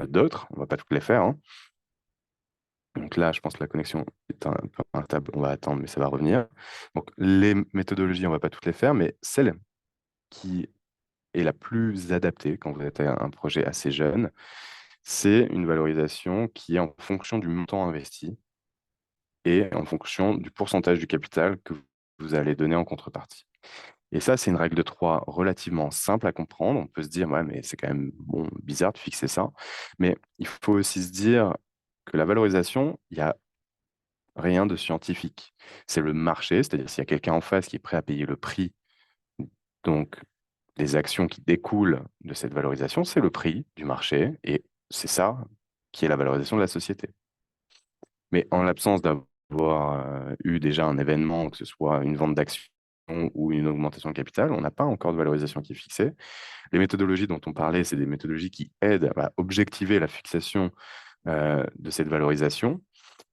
D'autres, on ne va pas toutes les faire, hein. Donc là, je pense que la connexion est un peu instable. On va attendre, mais ça va revenir. Donc les méthodologies, on ne va pas toutes les faire, mais celle qui est la plus adaptée quand vous êtes un projet assez jeune, c'est une valorisation qui est en fonction du montant investi et en fonction du pourcentage du capital que vous allez donner en contrepartie. Et ça, c'est une règle de 3 relativement simple à comprendre. On peut se dire, ouais, mais c'est quand même bon, bizarre de fixer ça. Mais il faut aussi se dire que la valorisation, il n'y a rien de scientifique. C'est le marché, c'est-à-dire s'il y a quelqu'un en face qui est prêt à payer le prix, donc les actions qui découlent de cette valorisation, c'est le prix du marché et c'est ça qui est la valorisation de la société. Mais en l'absence d'avoir eu déjà un événement, que ce soit une vente d'actions ou une augmentation de capital, on n'a pas encore de valorisation qui est fixée. Les méthodologies dont on parlait, c'est des méthodologies qui aident à objectiver la fixation de cette valorisation.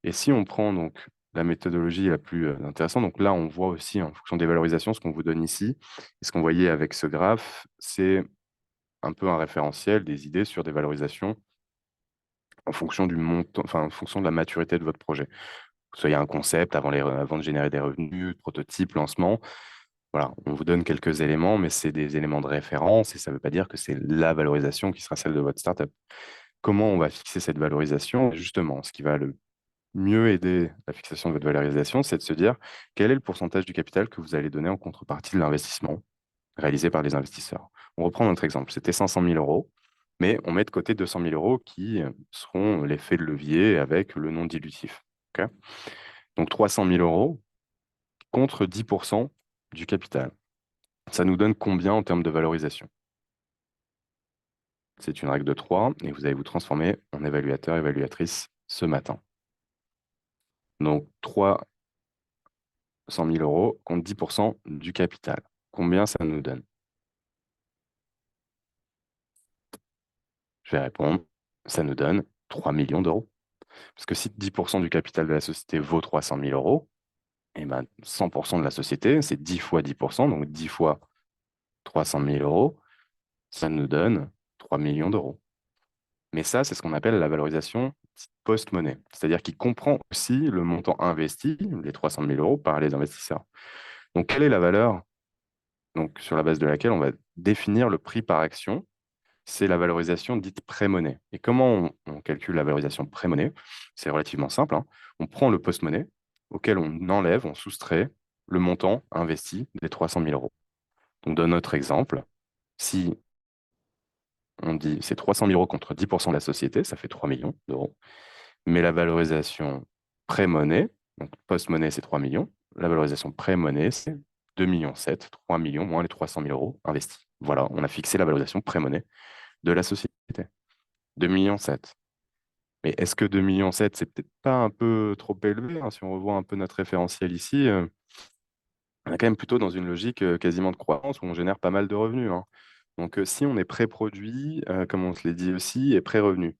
Et si on prend donc la méthodologie la plus intéressante, donc là, on voit aussi en fonction des valorisations, ce qu'on vous donne ici, et ce qu'on voyait avec ce graphe, c'est un peu un référentiel des idées sur des valorisations en fonction du montant, enfin, en fonction de la maturité de votre projet. Que ce soit il y a un concept avant de générer des revenus, prototype, lancement. Voilà, on vous donne quelques éléments, mais c'est des éléments de référence et ça ne veut pas dire que c'est la valorisation qui sera celle de votre startup. Comment on va fixer cette valorisation? Justement, ce qui va le mieux aider la fixation de votre valorisation, c'est de se dire quel est le pourcentage du capital que vous allez donner en contrepartie de l'investissement réalisé par les investisseurs. On reprend notre exemple, c'était 500 000 euros, mais on met de côté 200 000 euros qui seront l'effet de levier avec le non dilutif. Ok. Donc 300 000 euros contre 10% du capital. Ça nous donne combien en termes de valorisation? C'est une règle de 3 et vous allez vous transformer en évaluateur, évaluatrice ce matin. Donc, 300 000 euros contre 10% du capital. Combien ça nous donne? Je vais répondre, ça nous donne 3 millions d'euros. Parce que si 10% du capital de la société vaut 300 000 euros, et ben 100% de la société, c'est 10 fois 10%, donc 10 fois 300 000 euros, ça nous donne 3 millions d'euros. Mais ça, c'est ce qu'on appelle la valorisation post-monnaie, c'est-à-dire qui comprend aussi le montant investi, les 300 000 euros, par les investisseurs. Donc, quelle est la valeur donc, sur la base de laquelle on va définir le prix par action? C'est la valorisation dite pré-monnaie. Et comment on calcule la valorisation pré-monnaie? C'est relativement simple, hein. On prend le post-monnaie, auquel on enlève, on soustrait le montant investi des 300 000 euros. Donc, dans notre exemple, si on dit c'est 300 000 euros contre 10% de la société, ça fait 3 millions d'euros. Mais la valorisation pré-monnaie, donc post-monnaie, c'est 3 millions. La valorisation pré-monnaie, c'est 2,7 millions, 3 millions moins les 300 000 euros investis. Voilà, on a fixé la valorisation pré-monnaie de la société. 2,7 millions. Mais est-ce que 2,7 millions, c'est peut-être pas un peu trop élevé, hein, si on revoit un peu notre référentiel ici, on est quand même plutôt dans une logique quasiment de croissance où on génère pas mal de revenus, hein. Donc, si on est pré-produit, comme on se l'est dit aussi, et pré-revenu,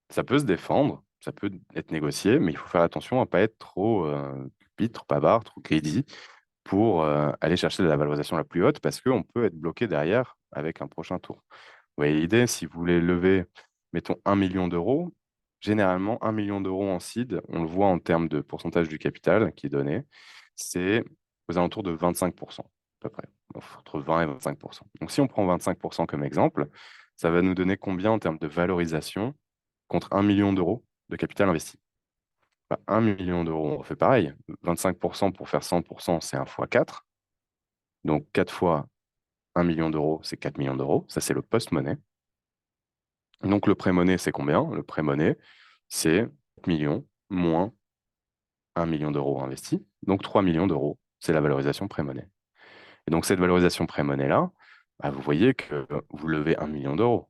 ça peut se défendre, ça peut être négocié, mais il faut faire attention à ne pas être trop cupide, trop avare, trop greedy pour aller chercher de la valorisation la plus haute parce qu'on peut être bloqué derrière avec un prochain tour. Vous voyez l'idée, si vous voulez lever, mettons, 1 million d'euros, généralement, 1 million d'euros en seed, on le voit en termes de pourcentage du capital qui est donné, c'est aux alentours de 25%, à peu près, entre 20 et 25%. Donc, si on prend 25% comme exemple, ça va nous donner combien en termes de valorisation contre 1 million d'euros de capital investi? 1 million d'euros, on fait pareil. 25% pour faire 100%, c'est 1 fois 4. Donc, 4 fois 1 million d'euros, c'est 4 millions d'euros. Ça, c'est le post-monnaie. Donc, le pré-monnaie, c'est combien? Le pré-monnaie, c'est 4 millions moins 1 million d'euros investis. Donc, 3 millions d'euros, c'est la valorisation pré-monnaie. Et donc, cette valorisation pré-monnaie-là, bah, vous voyez que vous levez 1 million d'euros.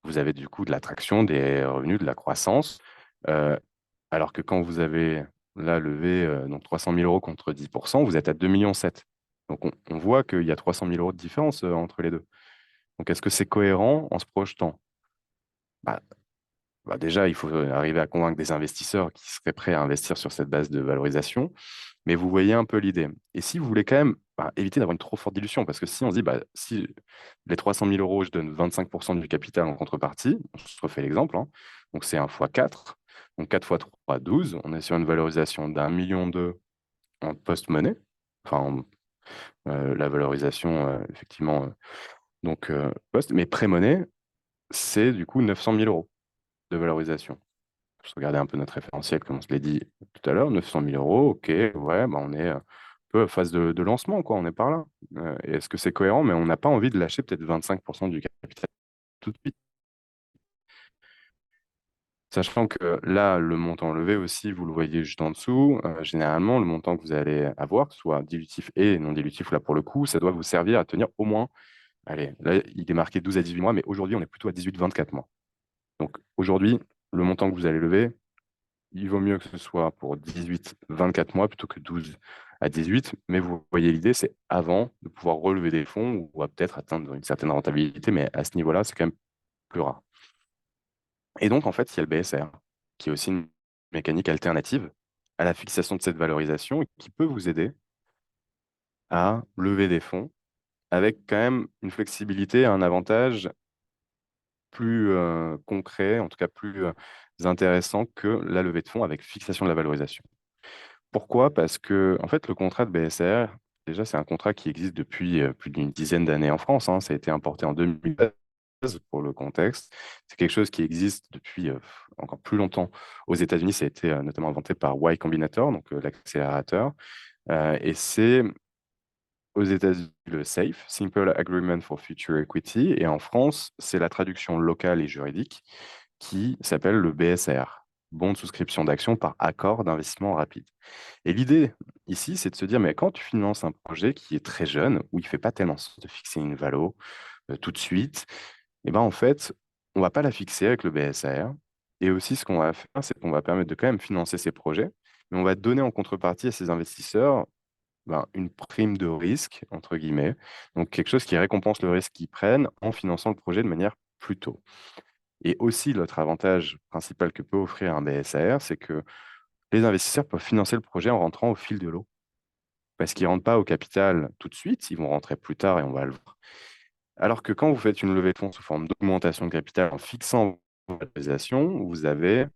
Vous avez du coup de l'attraction, des revenus, de la croissance. Euh, alors que quand vous avez là levé donc 300 000 euros contre 10%, vous êtes à 2,7 millions. Donc, on voit qu'il y a 300 000 euros de différence entre les deux. Donc, est-ce que c'est cohérent en se projetant? Bah, déjà, il faut arriver à convaincre des investisseurs qui seraient prêts à investir sur cette base de valorisation. Mais vous voyez un peu l'idée. Et si vous voulez quand même éviter d'avoir une trop forte dilution, parce que si on se dit, si les 300 000 euros, je donne 25% du capital en contrepartie, je refais l'exemple, hein, donc c'est 1 fois 4, donc 4 fois 3, 12, on est sur une valorisation d'1,2 million en post-monnaie, enfin, la valorisation, effectivement, donc post, mais pré-monnaie, c'est du coup 900 000 euros de valorisation. Je regardais un peu notre référentiel, comme on se l'a dit tout à l'heure, 900 000 euros, ok, ouais, on est un peu phase de lancement, quoi, on est par là. Et est-ce que c'est cohérent? Mais on n'a pas envie de lâcher peut-être 25% du capital tout de suite. Sachant que là, le montant levé aussi, vous le voyez juste en dessous, généralement, le montant que vous allez avoir, que ce soit dilutif et non dilutif, là pour le coup, ça doit vous servir à tenir au moins, allez, là, il est marqué 12 à 18 mois, mais aujourd'hui, on est plutôt à 18-24 mois. Donc aujourd'hui, le montant que vous allez lever, il vaut mieux que ce soit pour 18-24 mois plutôt que 12 à 18. Mais vous voyez l'idée, c'est avant de pouvoir relever des fonds ou à peut-être atteindre une certaine rentabilité, mais à ce niveau-là, c'est quand même plus rare. Et donc, en fait, il y a le BSR, qui est aussi une mécanique alternative à la fixation de cette valorisation et qui peut vous aider à lever des fonds avec quand même une flexibilité, un avantage plus concret, en tout cas plus intéressant que la levée de fonds avec fixation de la valorisation. Pourquoi? Parce que, en fait, le contrat de BSR, déjà, c'est un contrat qui existe depuis plus d'une dizaine d'années en France, hein. Ça a été importé en 2016 pour le contexte. C'est quelque chose qui existe depuis encore plus longtemps aux États-Unis. Ça a été notamment inventé par Y Combinator, donc l'accélérateur. Et c'est aux États-Unis le SAFE, Simple Agreement for Future Equity. Et en France, c'est la traduction locale et juridique qui s'appelle le BSR. bons de souscription d'actions par accord d'investissement rapide. Et l'idée ici, c'est de se dire, mais quand tu finances un projet qui est très jeune, où il ne fait pas tellement sens de fixer une valo tout de suite, et ben en fait, on va pas la fixer avec le BSR. Et aussi, ce qu'on va faire, c'est qu'on va permettre de quand même financer ces projets, mais on va donner en contrepartie à ces investisseurs une prime de risque, entre guillemets, donc quelque chose qui récompense le risque qu'ils prennent en finançant le projet de manière plus tôt. Et aussi, l'autre avantage principal que peut offrir un BSR, c'est que les investisseurs peuvent financer le projet en rentrant au fil de l'eau. Parce qu'ils ne rentrent pas au capital tout de suite, ils vont rentrer plus tard et on va le voir. Alors que quand vous faites une levée de fonds sous forme d'augmentation de capital en fixant vos valorisations, vous avez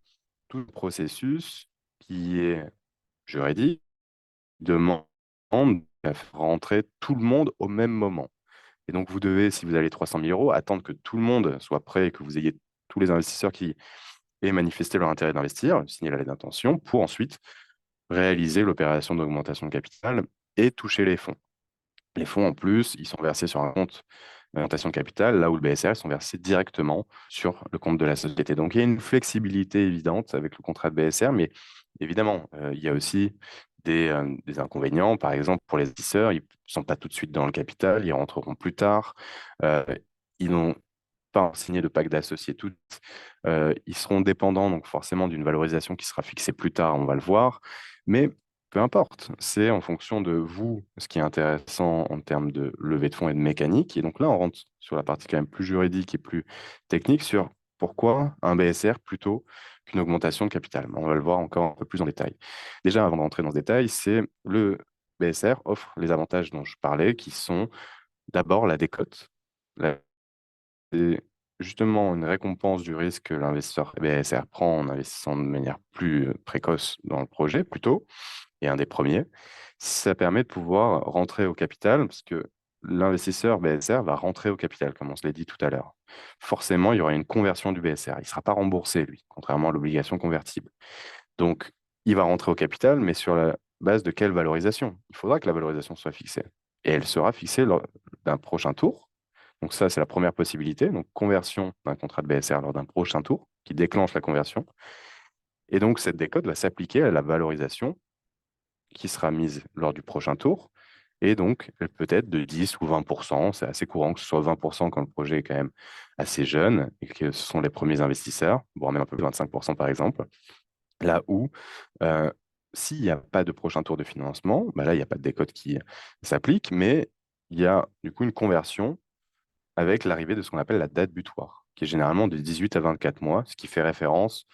tout le processus qui est juridique, demande à faire rentrer tout le monde au même moment. Et donc, vous devez, si vous avez 300 000 euros, attendre que tout le monde soit prêt et que vous ayez tous les investisseurs qui aient manifesté leur intérêt d'investir, signer la lettre d'intention, pour ensuite réaliser l'opération d'augmentation de capital et toucher les fonds. Les fonds, en plus, ils sont versés sur un compte d'augmentation de capital, là où le BSR, ils sont versés directement sur le compte de la société. Donc, il y a une flexibilité évidente avec le contrat de BSR, mais évidemment, il y a aussi des inconvénients. Par exemple, pour les investisseurs, ils ne sont pas tout de suite dans le capital, ils rentreront plus tard. Euh, ils n'ont pas signé de pacte d'associés tout de suite. Ils seront dépendants, donc forcément, d'une valorisation qui sera fixée plus tard, on va le voir. Mais peu importe, c'est en fonction de vous ce qui est intéressant en termes de levée de fonds et de mécanique. Et donc là, on rentre sur la partie quand même plus juridique et plus technique sur pourquoi un BSR plutôt qu'une augmentation de capital. On va le voir encore un peu plus en détail. Déjà, avant de rentrer dans ce détail, c'est le BSR offre les avantages dont je parlais, qui sont d'abord la décote. C'est justement une récompense du risque que l'investisseur BSR prend en investissant de manière plus précoce dans le projet, plutôt, et un des premiers. Ça permet de pouvoir rentrer au capital, parce que l'investisseur BSR va rentrer au capital, comme on se l'a dit tout à l'heure. Forcément, il y aura une conversion du BSR. Il ne sera pas remboursé, lui, contrairement à l'obligation convertible. Donc, il va rentrer au capital, mais sur la base de quelle valorisation? Il faudra que la valorisation soit fixée. Et elle sera fixée lors d'un prochain tour. Donc ça, c'est la première possibilité. Donc, conversion d'un contrat de BSR lors d'un prochain tour qui déclenche la conversion. Et donc, cette décote va s'appliquer à la valorisation qui sera mise lors du prochain tour. Et donc, elle peut être de 10 ou 20%. C'est assez courant que ce soit 20% quand le projet est quand même assez jeune et que ce sont les premiers investisseurs, voire même un peu plus, 25% par exemple. Là où, euh, s'il n'y a pas de prochain tour de financement, bah là, il n'y a pas de décote qui s'applique, mais il y a du coup une conversion avec l'arrivée de ce qu'on appelle la date butoir, qui est généralement de 18 à 24 mois, ce qui fait référence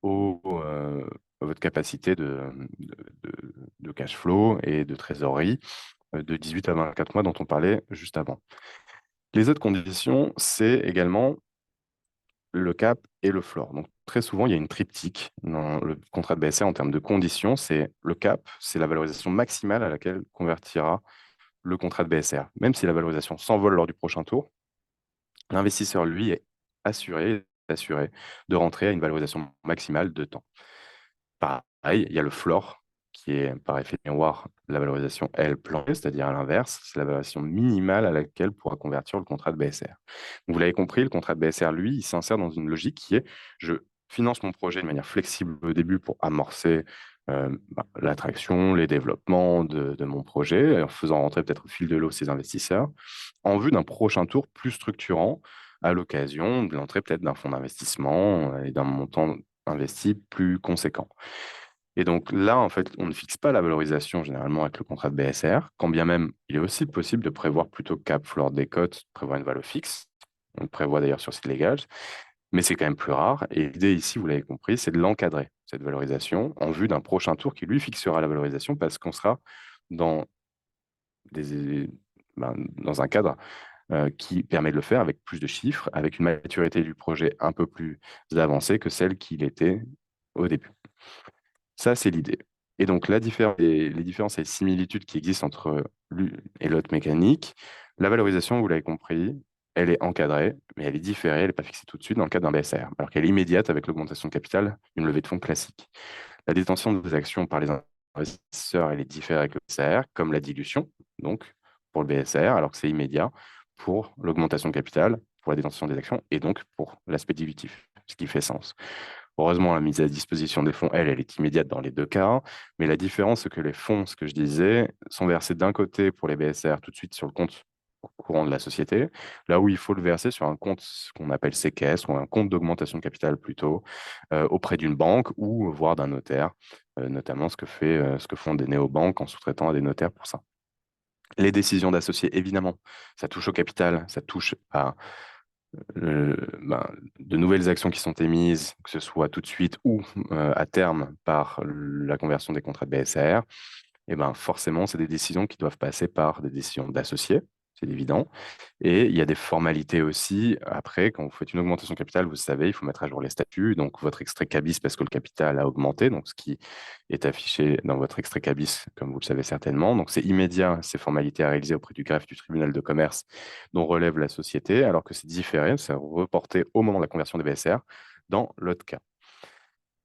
à votre capacité de cash flow et de trésorerie de 18 à 24 mois dont on parlait juste avant. Les autres conditions, c'est également le cap et le floor. Donc, très souvent, il y a une triptyque dans le contrat de BSR en termes de conditions. C'est le cap, c'est la valorisation maximale à laquelle convertira le contrat de BSR. Même si la valorisation s'envole lors du prochain tour, l'investisseur, lui, est assuré de rentrer à une valorisation maximale de temps. Pareil, il y a le floor, qui est par effet miroir la valorisation L planchée, c'est-à-dire à l'inverse, c'est la valorisation minimale à laquelle pourra convertir le contrat de BSR. Donc, vous l'avez compris, le contrat de BSR, lui, il s'insère dans une logique qui est je finance mon projet de manière flexible au début pour amorcer l'attraction, les développements de mon projet, en faisant rentrer peut-être au fil de l'eau ces investisseurs, en vue d'un prochain tour plus structurant à l'occasion de l'entrée peut-être d'un fonds d'investissement et d'un montant investi plus conséquent. Et donc là, en fait, on ne fixe pas la valorisation généralement avec le contrat de BSR, quand bien même il est aussi possible de prévoir plutôt cap, floor, décote, prévoir une valeur fixe. On le prévoit d'ailleurs sur site légal, mais c'est quand même plus rare. Et l'idée ici, vous l'avez compris, c'est de l'encadrer, cette valorisation, en vue d'un prochain tour qui lui fixera la valorisation parce qu'on sera dans, des, dans un cadre qui permet de le faire avec plus de chiffres, avec une maturité du projet un peu plus avancée que celle qu'il était au début. Ça, c'est l'idée. Et donc, les différences et les similitudes qui existent entre l'une et l'autre mécanique, la valorisation, vous l'avez compris, elle est encadrée, mais elle est différée, elle n'est pas fixée tout de suite dans le cadre d'un BSR, alors qu'elle est immédiate avec l'augmentation de capital d'une levée de fonds classique. La détention des actions par les investisseurs, elle est différée avec le BSR, comme la dilution, donc pour le BSR, alors que c'est immédiat pour l'augmentation de capital, pour la détention des actions et donc pour l'aspect dilutif, ce qui fait sens. Heureusement, la mise à disposition des fonds, elle est immédiate dans les deux cas. Mais la différence, c'est que les fonds, ce que je disais, sont versés d'un côté pour les BSR tout de suite sur le compte courant de la société, là où il faut le verser sur un compte ce qu'on appelle CCAS ou un compte d'augmentation de capital plutôt, auprès d'une banque ou voire d'un notaire, notamment ce que font des néobanques en sous-traitant à des notaires pour ça. Les décisions d'associés, évidemment, ça touche au capital, ça touche à ben, de nouvelles actions qui sont émises, que ce soit tout de suite ou à terme par la conversion des contrats de BSR. Et ben forcément, c'est des décisions qui doivent passer par des décisions d'associés, c'est évident. Et il y a des formalités aussi. Après, quand vous faites une augmentation de capital, vous savez, il faut mettre à jour les statuts, donc votre extrait CABIS parce que le capital a augmenté, donc ce qui est affiché dans votre extrait CABIS, comme vous le savez certainement. Donc c'est immédiat, ces formalités à réaliser auprès du greffe du tribunal de commerce dont relève la société, alors que c'est différé, c'est reporté au moment de la conversion des BSR dans l'autre cas.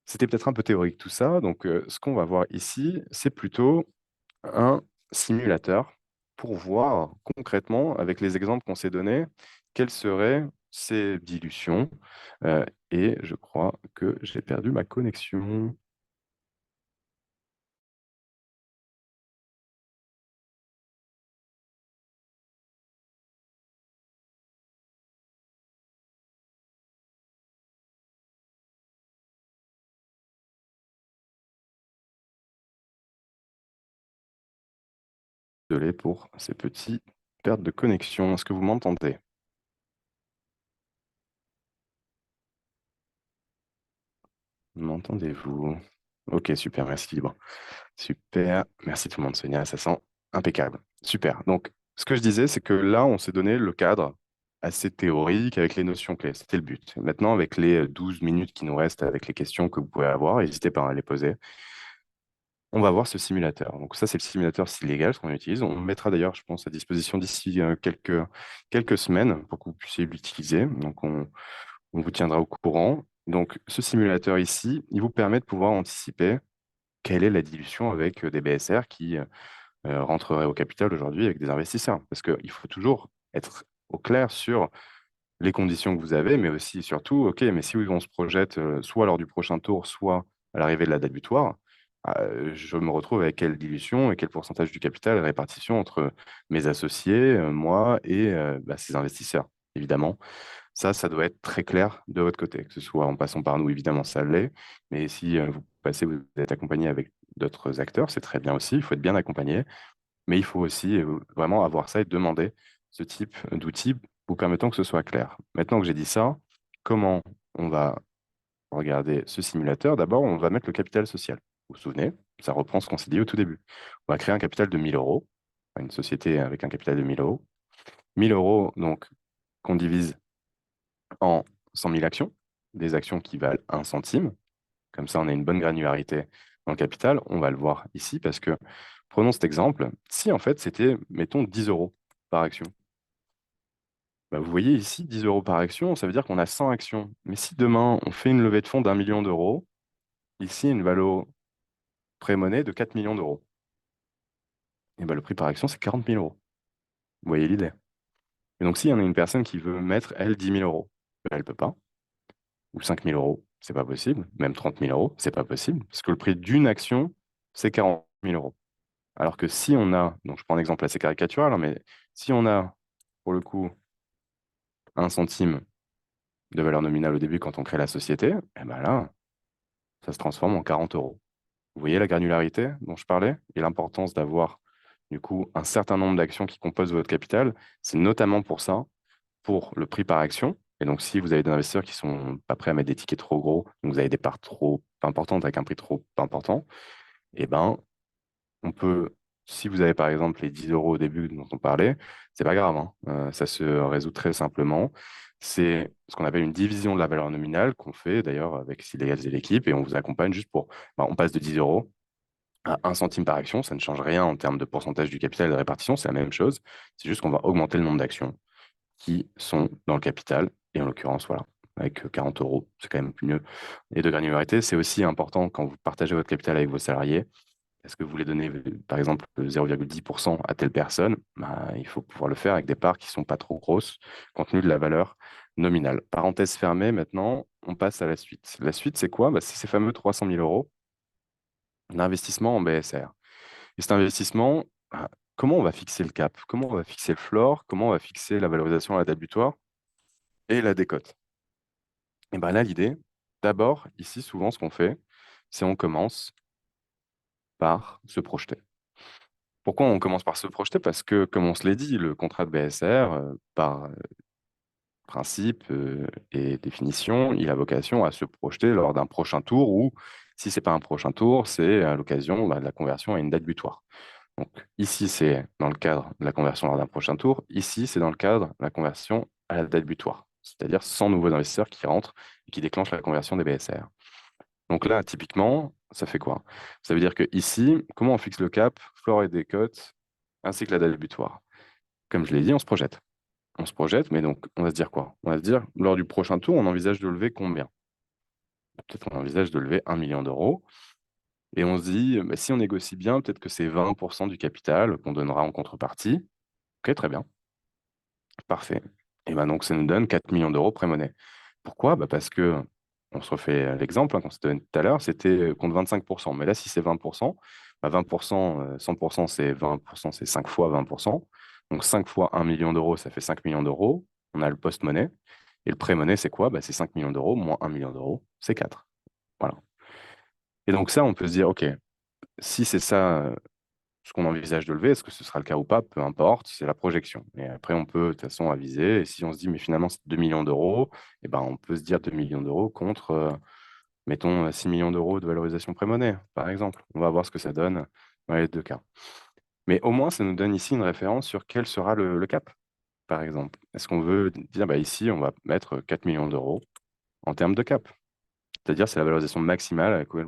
C'était peut-être un peu théorique tout ça, donc ce qu'on va voir ici, c'est plutôt un simulateur pour voir concrètement, avec les exemples qu'on s'est donnés, quelles seraient ces dilutions. Et je crois que j'ai perdu ma connexion. Désolé pour ces petites pertes de connexion. Est-ce que vous m'entendez? M'entendez-vous? Ok, super, merci Libre. Super, merci tout le monde, Sonia, ça sent impeccable. Super. Donc, ce que je disais, c'est que là, on s'est donné le cadre assez théorique avec les notions clés. C'était le but. Maintenant, avec les 12 minutes qui nous restent, avec les questions que vous pouvez avoir, n'hésitez pas à les poser. On va voir ce simulateur. Donc, ça, c'est le simulateur légal, ce qu'on utilise. On le mettra d'ailleurs, je pense, à disposition d'ici quelques semaines pour que vous puissiez l'utiliser. Donc, on vous tiendra au courant. Donc, ce simulateur ici, il vous permet de pouvoir anticiper quelle est la dilution avec des BSR qui rentreraient au capital aujourd'hui avec des investisseurs. Parce qu'il faut toujours être au clair sur les conditions que vous avez, mais aussi et surtout, OK, mais si on se projette soit lors du prochain tour, soit à l'arrivée de la date butoir, je me retrouve avec quelle dilution et quel pourcentage du capital et répartition entre mes associés, moi et ces investisseurs, évidemment. Ça doit être très clair de votre côté, que ce soit en passant par nous, évidemment, ça l'est, mais si vous passez, vous êtes accompagné avec d'autres acteurs, c'est très bien aussi, il faut être bien accompagné, mais il faut aussi vraiment avoir ça et demander ce type d'outils vous permettant que ce soit clair. Maintenant que j'ai dit ça, comment on va regarder ce simulateur? D'abord, on va mettre le capital social. Vous vous souvenez, ça reprend ce qu'on s'est dit au tout début. On va créer un capital de 1000 euros, une société avec un capital de 1000 euros. 1000 euros, donc, qu'on divise en 100 000 actions, des actions qui valent 1 centime. Comme ça, on a une bonne granularité dans le capital. On va le voir ici parce que, prenons cet exemple, si en fait c'était, mettons, 10 euros par action. Bah, vous voyez ici, 10 euros par action, ça veut dire qu'on a 100 actions. Mais si demain, on fait une levée de fonds d'1 million d'euros, ici, une valeur pré-monnaie de 4 millions d'euros, et ben, le prix par action, c'est 40 000 euros. Vous voyez l'idée? Et donc, s'il y en a une personne qui veut mettre, elle, 10 000 euros, ben, elle ne peut pas. Ou 5 000 euros, c'est pas possible. Même 30 000 euros, c'est pas possible. Parce que le prix d'une action, c'est 40 000 euros. Alors que si on a, donc je prends un exemple assez caricatural, hein, mais si on a, pour le coup, 1 centime de valeur nominale au début quand on crée la société, eh ben là, ça se transforme en 40 euros. Vous voyez la granularité dont je parlais et l'importance d'avoir, du coup, un certain nombre d'actions qui composent votre capital. C'est notamment pour ça, pour le prix par action. Et donc, si vous avez des investisseurs qui sont pas prêts à mettre des tickets trop gros, donc vous avez des parts trop importantes avec un prix trop important, eh ben, on peut, si vous avez par exemple les 10 euros au début dont on parlait, c'est pas grave, hein. Ça se résout très simplement. C'est ce qu'on appelle une division de la valeur nominale qu'on fait d'ailleurs avec Silegals et l'équipe et on vous accompagne juste pour, on passe de 10 euros à 1 centime par action. Ça ne change rien en termes de pourcentage du capital et de répartition, c'est la même chose. C'est juste qu'on va augmenter le nombre d'actions qui sont dans le capital et en l'occurrence, voilà. Avec 40 euros, c'est quand même mieux. Et de granularité, c'est aussi important quand vous partagez votre capital avec vos salariés. Est-ce que vous voulez donner, par exemple, 0,10% à telle personne? Il faut pouvoir le faire avec des parts qui ne sont pas trop grosses, compte tenu de la valeur nominal. Parenthèse fermée, maintenant, on passe à la suite. La suite, c'est quoi? Bah, c'est ces fameux 300 000 euros d'investissement en BSR. Et cet investissement, ah, comment on va fixer le cap? Comment on va fixer le floor? Comment on va fixer la valorisation à la date butoir et la décote? Et bien là, l'idée, d'abord, ici, souvent, ce qu'on fait, c'est on commence par se projeter. Pourquoi on commence par se projeter? Parce que, comme on se l'est dit, le contrat de BSR, par principe et définition, il a vocation à se projeter lors d'un prochain tour ou, si ce n'est pas un prochain tour, c'est à l'occasion bah, de la conversion à une date butoir. Donc ici, c'est dans le cadre de la conversion lors d'un prochain tour. Ici, c'est dans le cadre de la conversion à la date butoir, c'est-à-dire sans nouveaux investisseurs qui rentrent et qui déclenchent la conversion des BSR. Donc là, typiquement, ça fait quoi? Ça veut dire que ici, comment on fixe le cap, floor et décote, ainsi que la date butoir? Comme je l'ai dit, on se projette. On se projette, mais donc on va se dire quoi? On va se dire, lors du prochain tour, on envisage de lever combien? Peut-être on envisage de lever 1 million d'euros. Et on se dit, bah, si on négocie bien, peut-être que c'est 20% du capital qu'on donnera en contrepartie. Ok, très bien, parfait. Et ben donc ça nous donne 4 millions d'euros pré-monnaie. Pourquoi? Bah parce que, on se refait l'exemple qu'on s'est donné tout à l'heure, c'était contre 25%. Mais là, si c'est 20%, bah 20%, 100%, c'est 20%, c'est 5 fois 20%. Donc 5 fois 1 million d'euros, ça fait 5 millions d'euros. On a le post-monnaie. Et le pré-monnaie, c'est quoi? Bah, c'est 5 millions d'euros moins 1 million d'euros, c'est 4. Voilà. Et donc ça, on peut se dire, OK, si c'est ça ce qu'on envisage de lever, est-ce que ce sera le cas ou pas? Peu importe, c'est la projection. Et après, on peut de toute façon aviser. Et si on se dit, mais finalement, c'est 2 millions d'euros, eh ben, on peut se dire 2 millions d'euros contre, mettons, 6 millions d'euros de valorisation pré-monnaie, par exemple. On va voir ce que ça donne dans les deux cas. Mais au moins, ça nous donne ici une référence sur quel sera le cap, par exemple. Est-ce qu'on veut dire, bah, ici, on va mettre 4 millions d'euros en termes de cap? C'est-à-dire, c'est la valorisation maximale à laquelle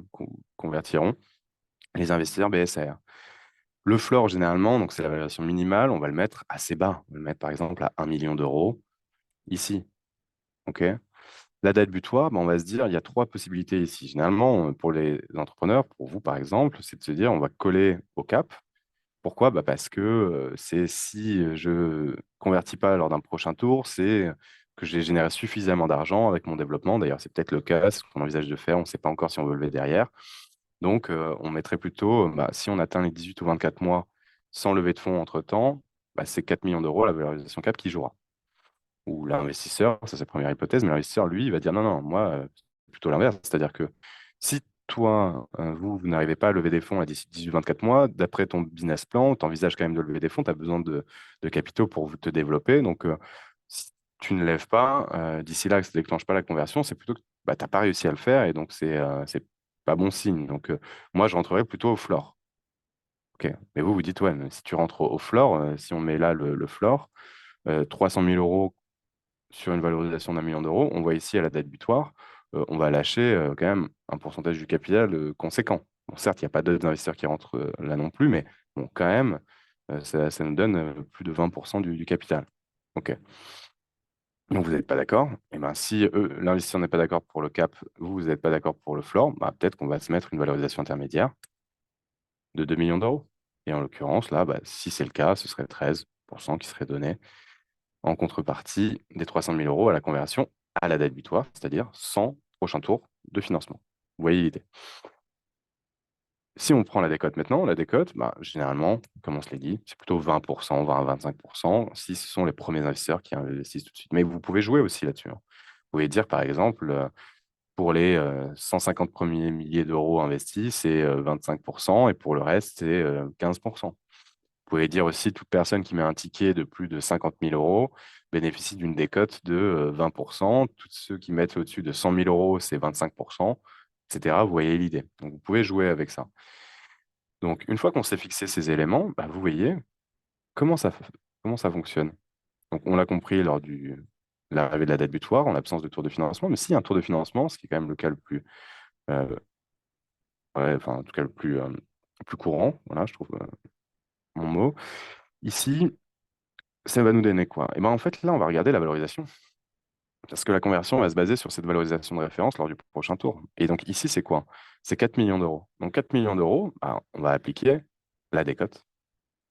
convertiront les investisseurs BSR. Le floor, généralement, donc c'est la valorisation minimale, on va le mettre assez bas. On va le mettre, par exemple, à 1 million d'euros, ici. OK? La date butoir, ben, on va se dire, il y a trois possibilités ici. Généralement, pour les entrepreneurs, pour vous, par exemple, c'est de se dire, on va coller au cap. Pourquoi? Bah, parce que c'est si je convertis pas lors d'un prochain tour, c'est que j'ai généré suffisamment d'argent avec mon développement. D'ailleurs, c'est peut-être le cas, ce qu'on envisage de faire. On ne sait pas encore si on veut lever derrière. Donc, on mettrait plutôt, bah, si on atteint les 18 ou 24 mois sans lever de fonds entre-temps, bah, c'est 4 millions d'euros la valorisation cap qui jouera. Ou l'investisseur, ça c'est la première hypothèse, mais l'investisseur, lui, il va dire non, non, moi, c'est plutôt l'inverse. C'est-à-dire que si toi, vous n'arrivez pas à lever des fonds à d'ici 18-24 mois, d'après ton business plan, tu envisages quand même de lever des fonds, tu as besoin de capitaux pour te développer. Donc, si tu ne lèves pas, d'ici là, que ça ne déclenche pas la conversion, c'est plutôt que bah, tu n'as pas réussi à le faire et donc c'est pas bon signe. Donc, moi, je rentrerais plutôt au floor. OK. Mais vous, vous dites, ouais, mais si tu rentres au floor, si on met là le floor, 300 000 euros sur une valorisation d'1 million d'euros, on voit ici à la date butoir, on va lâcher quand même un pourcentage du capital conséquent. Bon, certes, il n'y a pas d'autres investisseurs qui rentrent là non plus, mais bon, quand même, ça nous donne plus de 20% du capital. OK. Donc, vous n'êtes pas d'accord. Et ben, si l'investisseur n'est pas d'accord pour le cap, vous n'êtes pas d'accord pour le floor, bah, peut-être qu'on va se mettre une valorisation intermédiaire de 2 millions d'euros. Et en l'occurrence, là, bah, si c'est le cas, ce serait 13% qui serait donné en contrepartie des 300 000 euros à la conversion à la date butoir, c'est-à-dire sans prochain tour de financement. Vous voyez l'idée. Si on prend la décote maintenant, la décote, bah, généralement, comme on se l'est dit, c'est plutôt 20%, 20 à 25%, si ce sont les premiers investisseurs qui investissent tout de suite. Mais vous pouvez jouer aussi là-dessus, hein. Vous pouvez dire, par exemple, pour les 150 premiers milliers d'euros investis, c'est 25%, et pour le reste, c'est 15%. Vous pouvez dire aussi, toute personne qui met un ticket de plus de 50 000 euros bénéficie d'une décote de 20%. Tous ceux qui mettent au-dessus de 100 000 euros, c'est 25%, etc. Vous voyez l'idée. Donc, vous pouvez jouer avec ça. Donc, une fois qu'on s'est fixé ces éléments, bah, vous voyez comment ça fonctionne. Donc, on l'a compris lors de l'arrivée de la date butoir, en l'absence de tour de financement. Mais s'il y a un tour de financement, ce qui est quand même le cas le plus, euh, ouais, enfin, en tout cas le plus courant, voilà, je trouve mon mot. Ici, ça va nous donner quoi? Et ben en fait, là, on va regarder la valorisation. Parce que la conversion va se baser sur cette valorisation de référence lors du prochain tour. Et donc ici, c'est quoi? C'est 4 millions d'euros. Donc 4 millions d'euros, bah, on va appliquer la décote.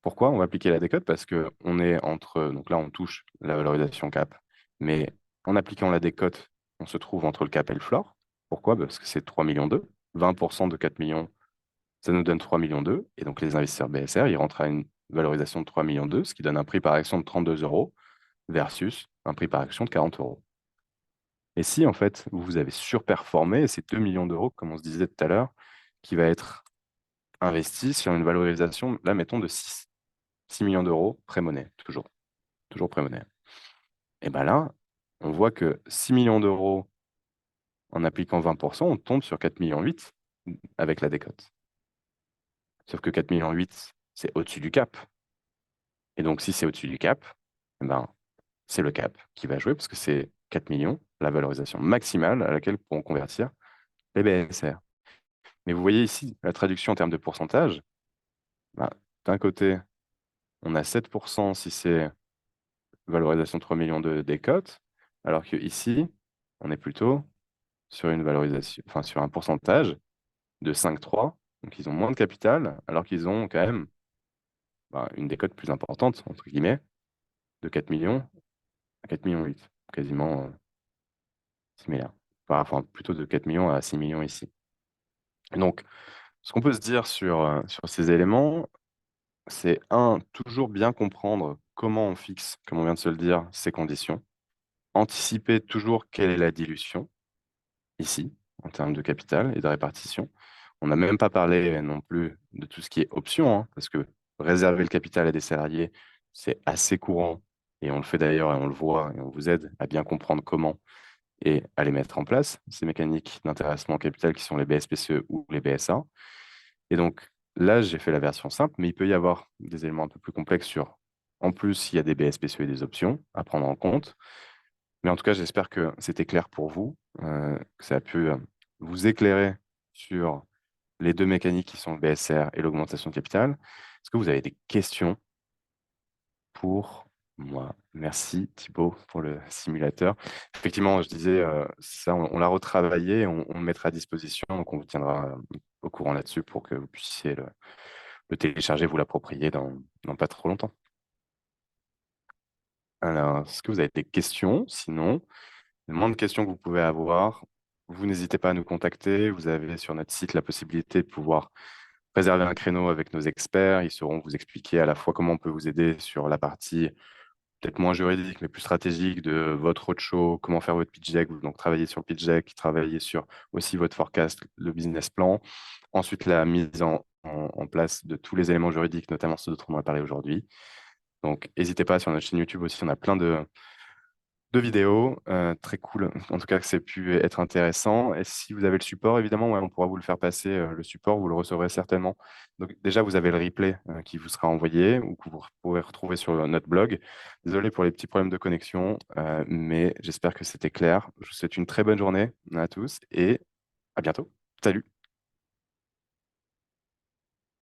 Pourquoi on va appliquer la décote? Parce que on est entre, donc là, on touche la valorisation cap, mais En appliquant la décote, on se trouve entre le cap et le floor. Pourquoi? Parce que c'est 3 millions 2. 20% de 4 millions, ça nous donne 3 millions 2. Et donc, les investisseurs BSR, ils rentrent à une valorisation de 3 millions 2, ce qui donne un prix par action de 32 euros versus un prix par action de 40 euros. Et si, en fait, vous avez surperformé, c'est 2 millions d'euros, comme on se disait tout à l'heure, qui va être investi sur une valorisation, là, mettons, de 6 millions d'euros pré-monnaie, toujours pré-monnaie. Et bien là, on voit que 6 millions d'euros en appliquant 20%, on tombe sur 4 millions 8 avec la décote. Sauf que 4 millions 8, c'est au-dessus du cap. Et donc, si c'est au-dessus du cap, eh ben, c'est le cap qui va jouer parce que c'est 4 millions, la valorisation maximale à laquelle pourront convertir les BSR. Mais vous voyez ici la traduction en termes de pourcentage. Ben, d'un côté, on a 7% si c'est valorisation de 3 millions de décote, alors que ici, on est plutôt sur une valorisation, enfin sur un pourcentage de 5,3. Donc ils ont moins de capital, alors qu'ils ont quand même une décote plus importante, entre guillemets, de 4 millions à 4 millions 8, quasiment similaire. Enfin, plutôt de 4 millions à 6 millions ici. Et donc, ce qu'on peut se dire sur ces éléments, c'est toujours bien comprendre comment on fixe, comme on vient de se le dire, ces conditions. Anticiper toujours quelle est la dilution, ici, en termes de capital et de répartition. On n'a même pas parlé non plus de tout ce qui est option, hein, parce que réserver le capital à des salariés, c'est assez courant, et on le fait d'ailleurs, et on le voit, et on vous aide à bien comprendre comment et à les mettre en place, ces mécaniques d'intéressement au capital qui sont les BSPCE ou les BSA. Et donc là, j'ai fait la version simple, mais il peut y avoir des éléments un peu plus complexes sur, en plus, il y a des BSPCE et des options à prendre en compte. Mais en tout cas, j'espère que c'était clair pour vous, que ça a pu vous éclairer sur les deux mécaniques qui sont le BSR et l'augmentation de capital. Est-ce que vous avez des questions pour moi? Merci Thibaut pour le simulateur. Effectivement, je disais, ça, on l'a retravaillé, on le mettra à disposition, donc on vous tiendra au courant là-dessus pour que vous puissiez le télécharger, vous l'approprier dans pas trop longtemps. Alors, est-ce que vous avez des questions? Sinon, le moins de questions que vous pouvez avoir, vous n'hésitez pas à nous contacter. Vous avez sur notre site la possibilité de pouvoir réserver un créneau avec nos experts. Ils sauront vous expliquer à la fois comment on peut vous aider sur la partie peut-être moins juridique, mais plus stratégique de votre roadshow, comment faire votre pitch deck, donc travailler sur le pitch deck, travailler sur aussi votre forecast, le business plan. Ensuite, la mise en place de tous les éléments juridiques, notamment ceux dont on a parlé aujourd'hui. Donc, n'hésitez pas sur notre chaîne YouTube aussi, on a plein de vidéos, très cool. En tout cas, que c'est pu être intéressant. Et si vous avez le support, évidemment, ouais, on pourra vous le faire passer, le support, vous le recevrez certainement. Donc déjà, vous avez le replay qui vous sera envoyé ou que vous pourrez retrouver sur notre blog. Désolé pour les petits problèmes de connexion, mais j'espère que c'était clair. Je vous souhaite une très bonne journée à tous et à bientôt. Salut!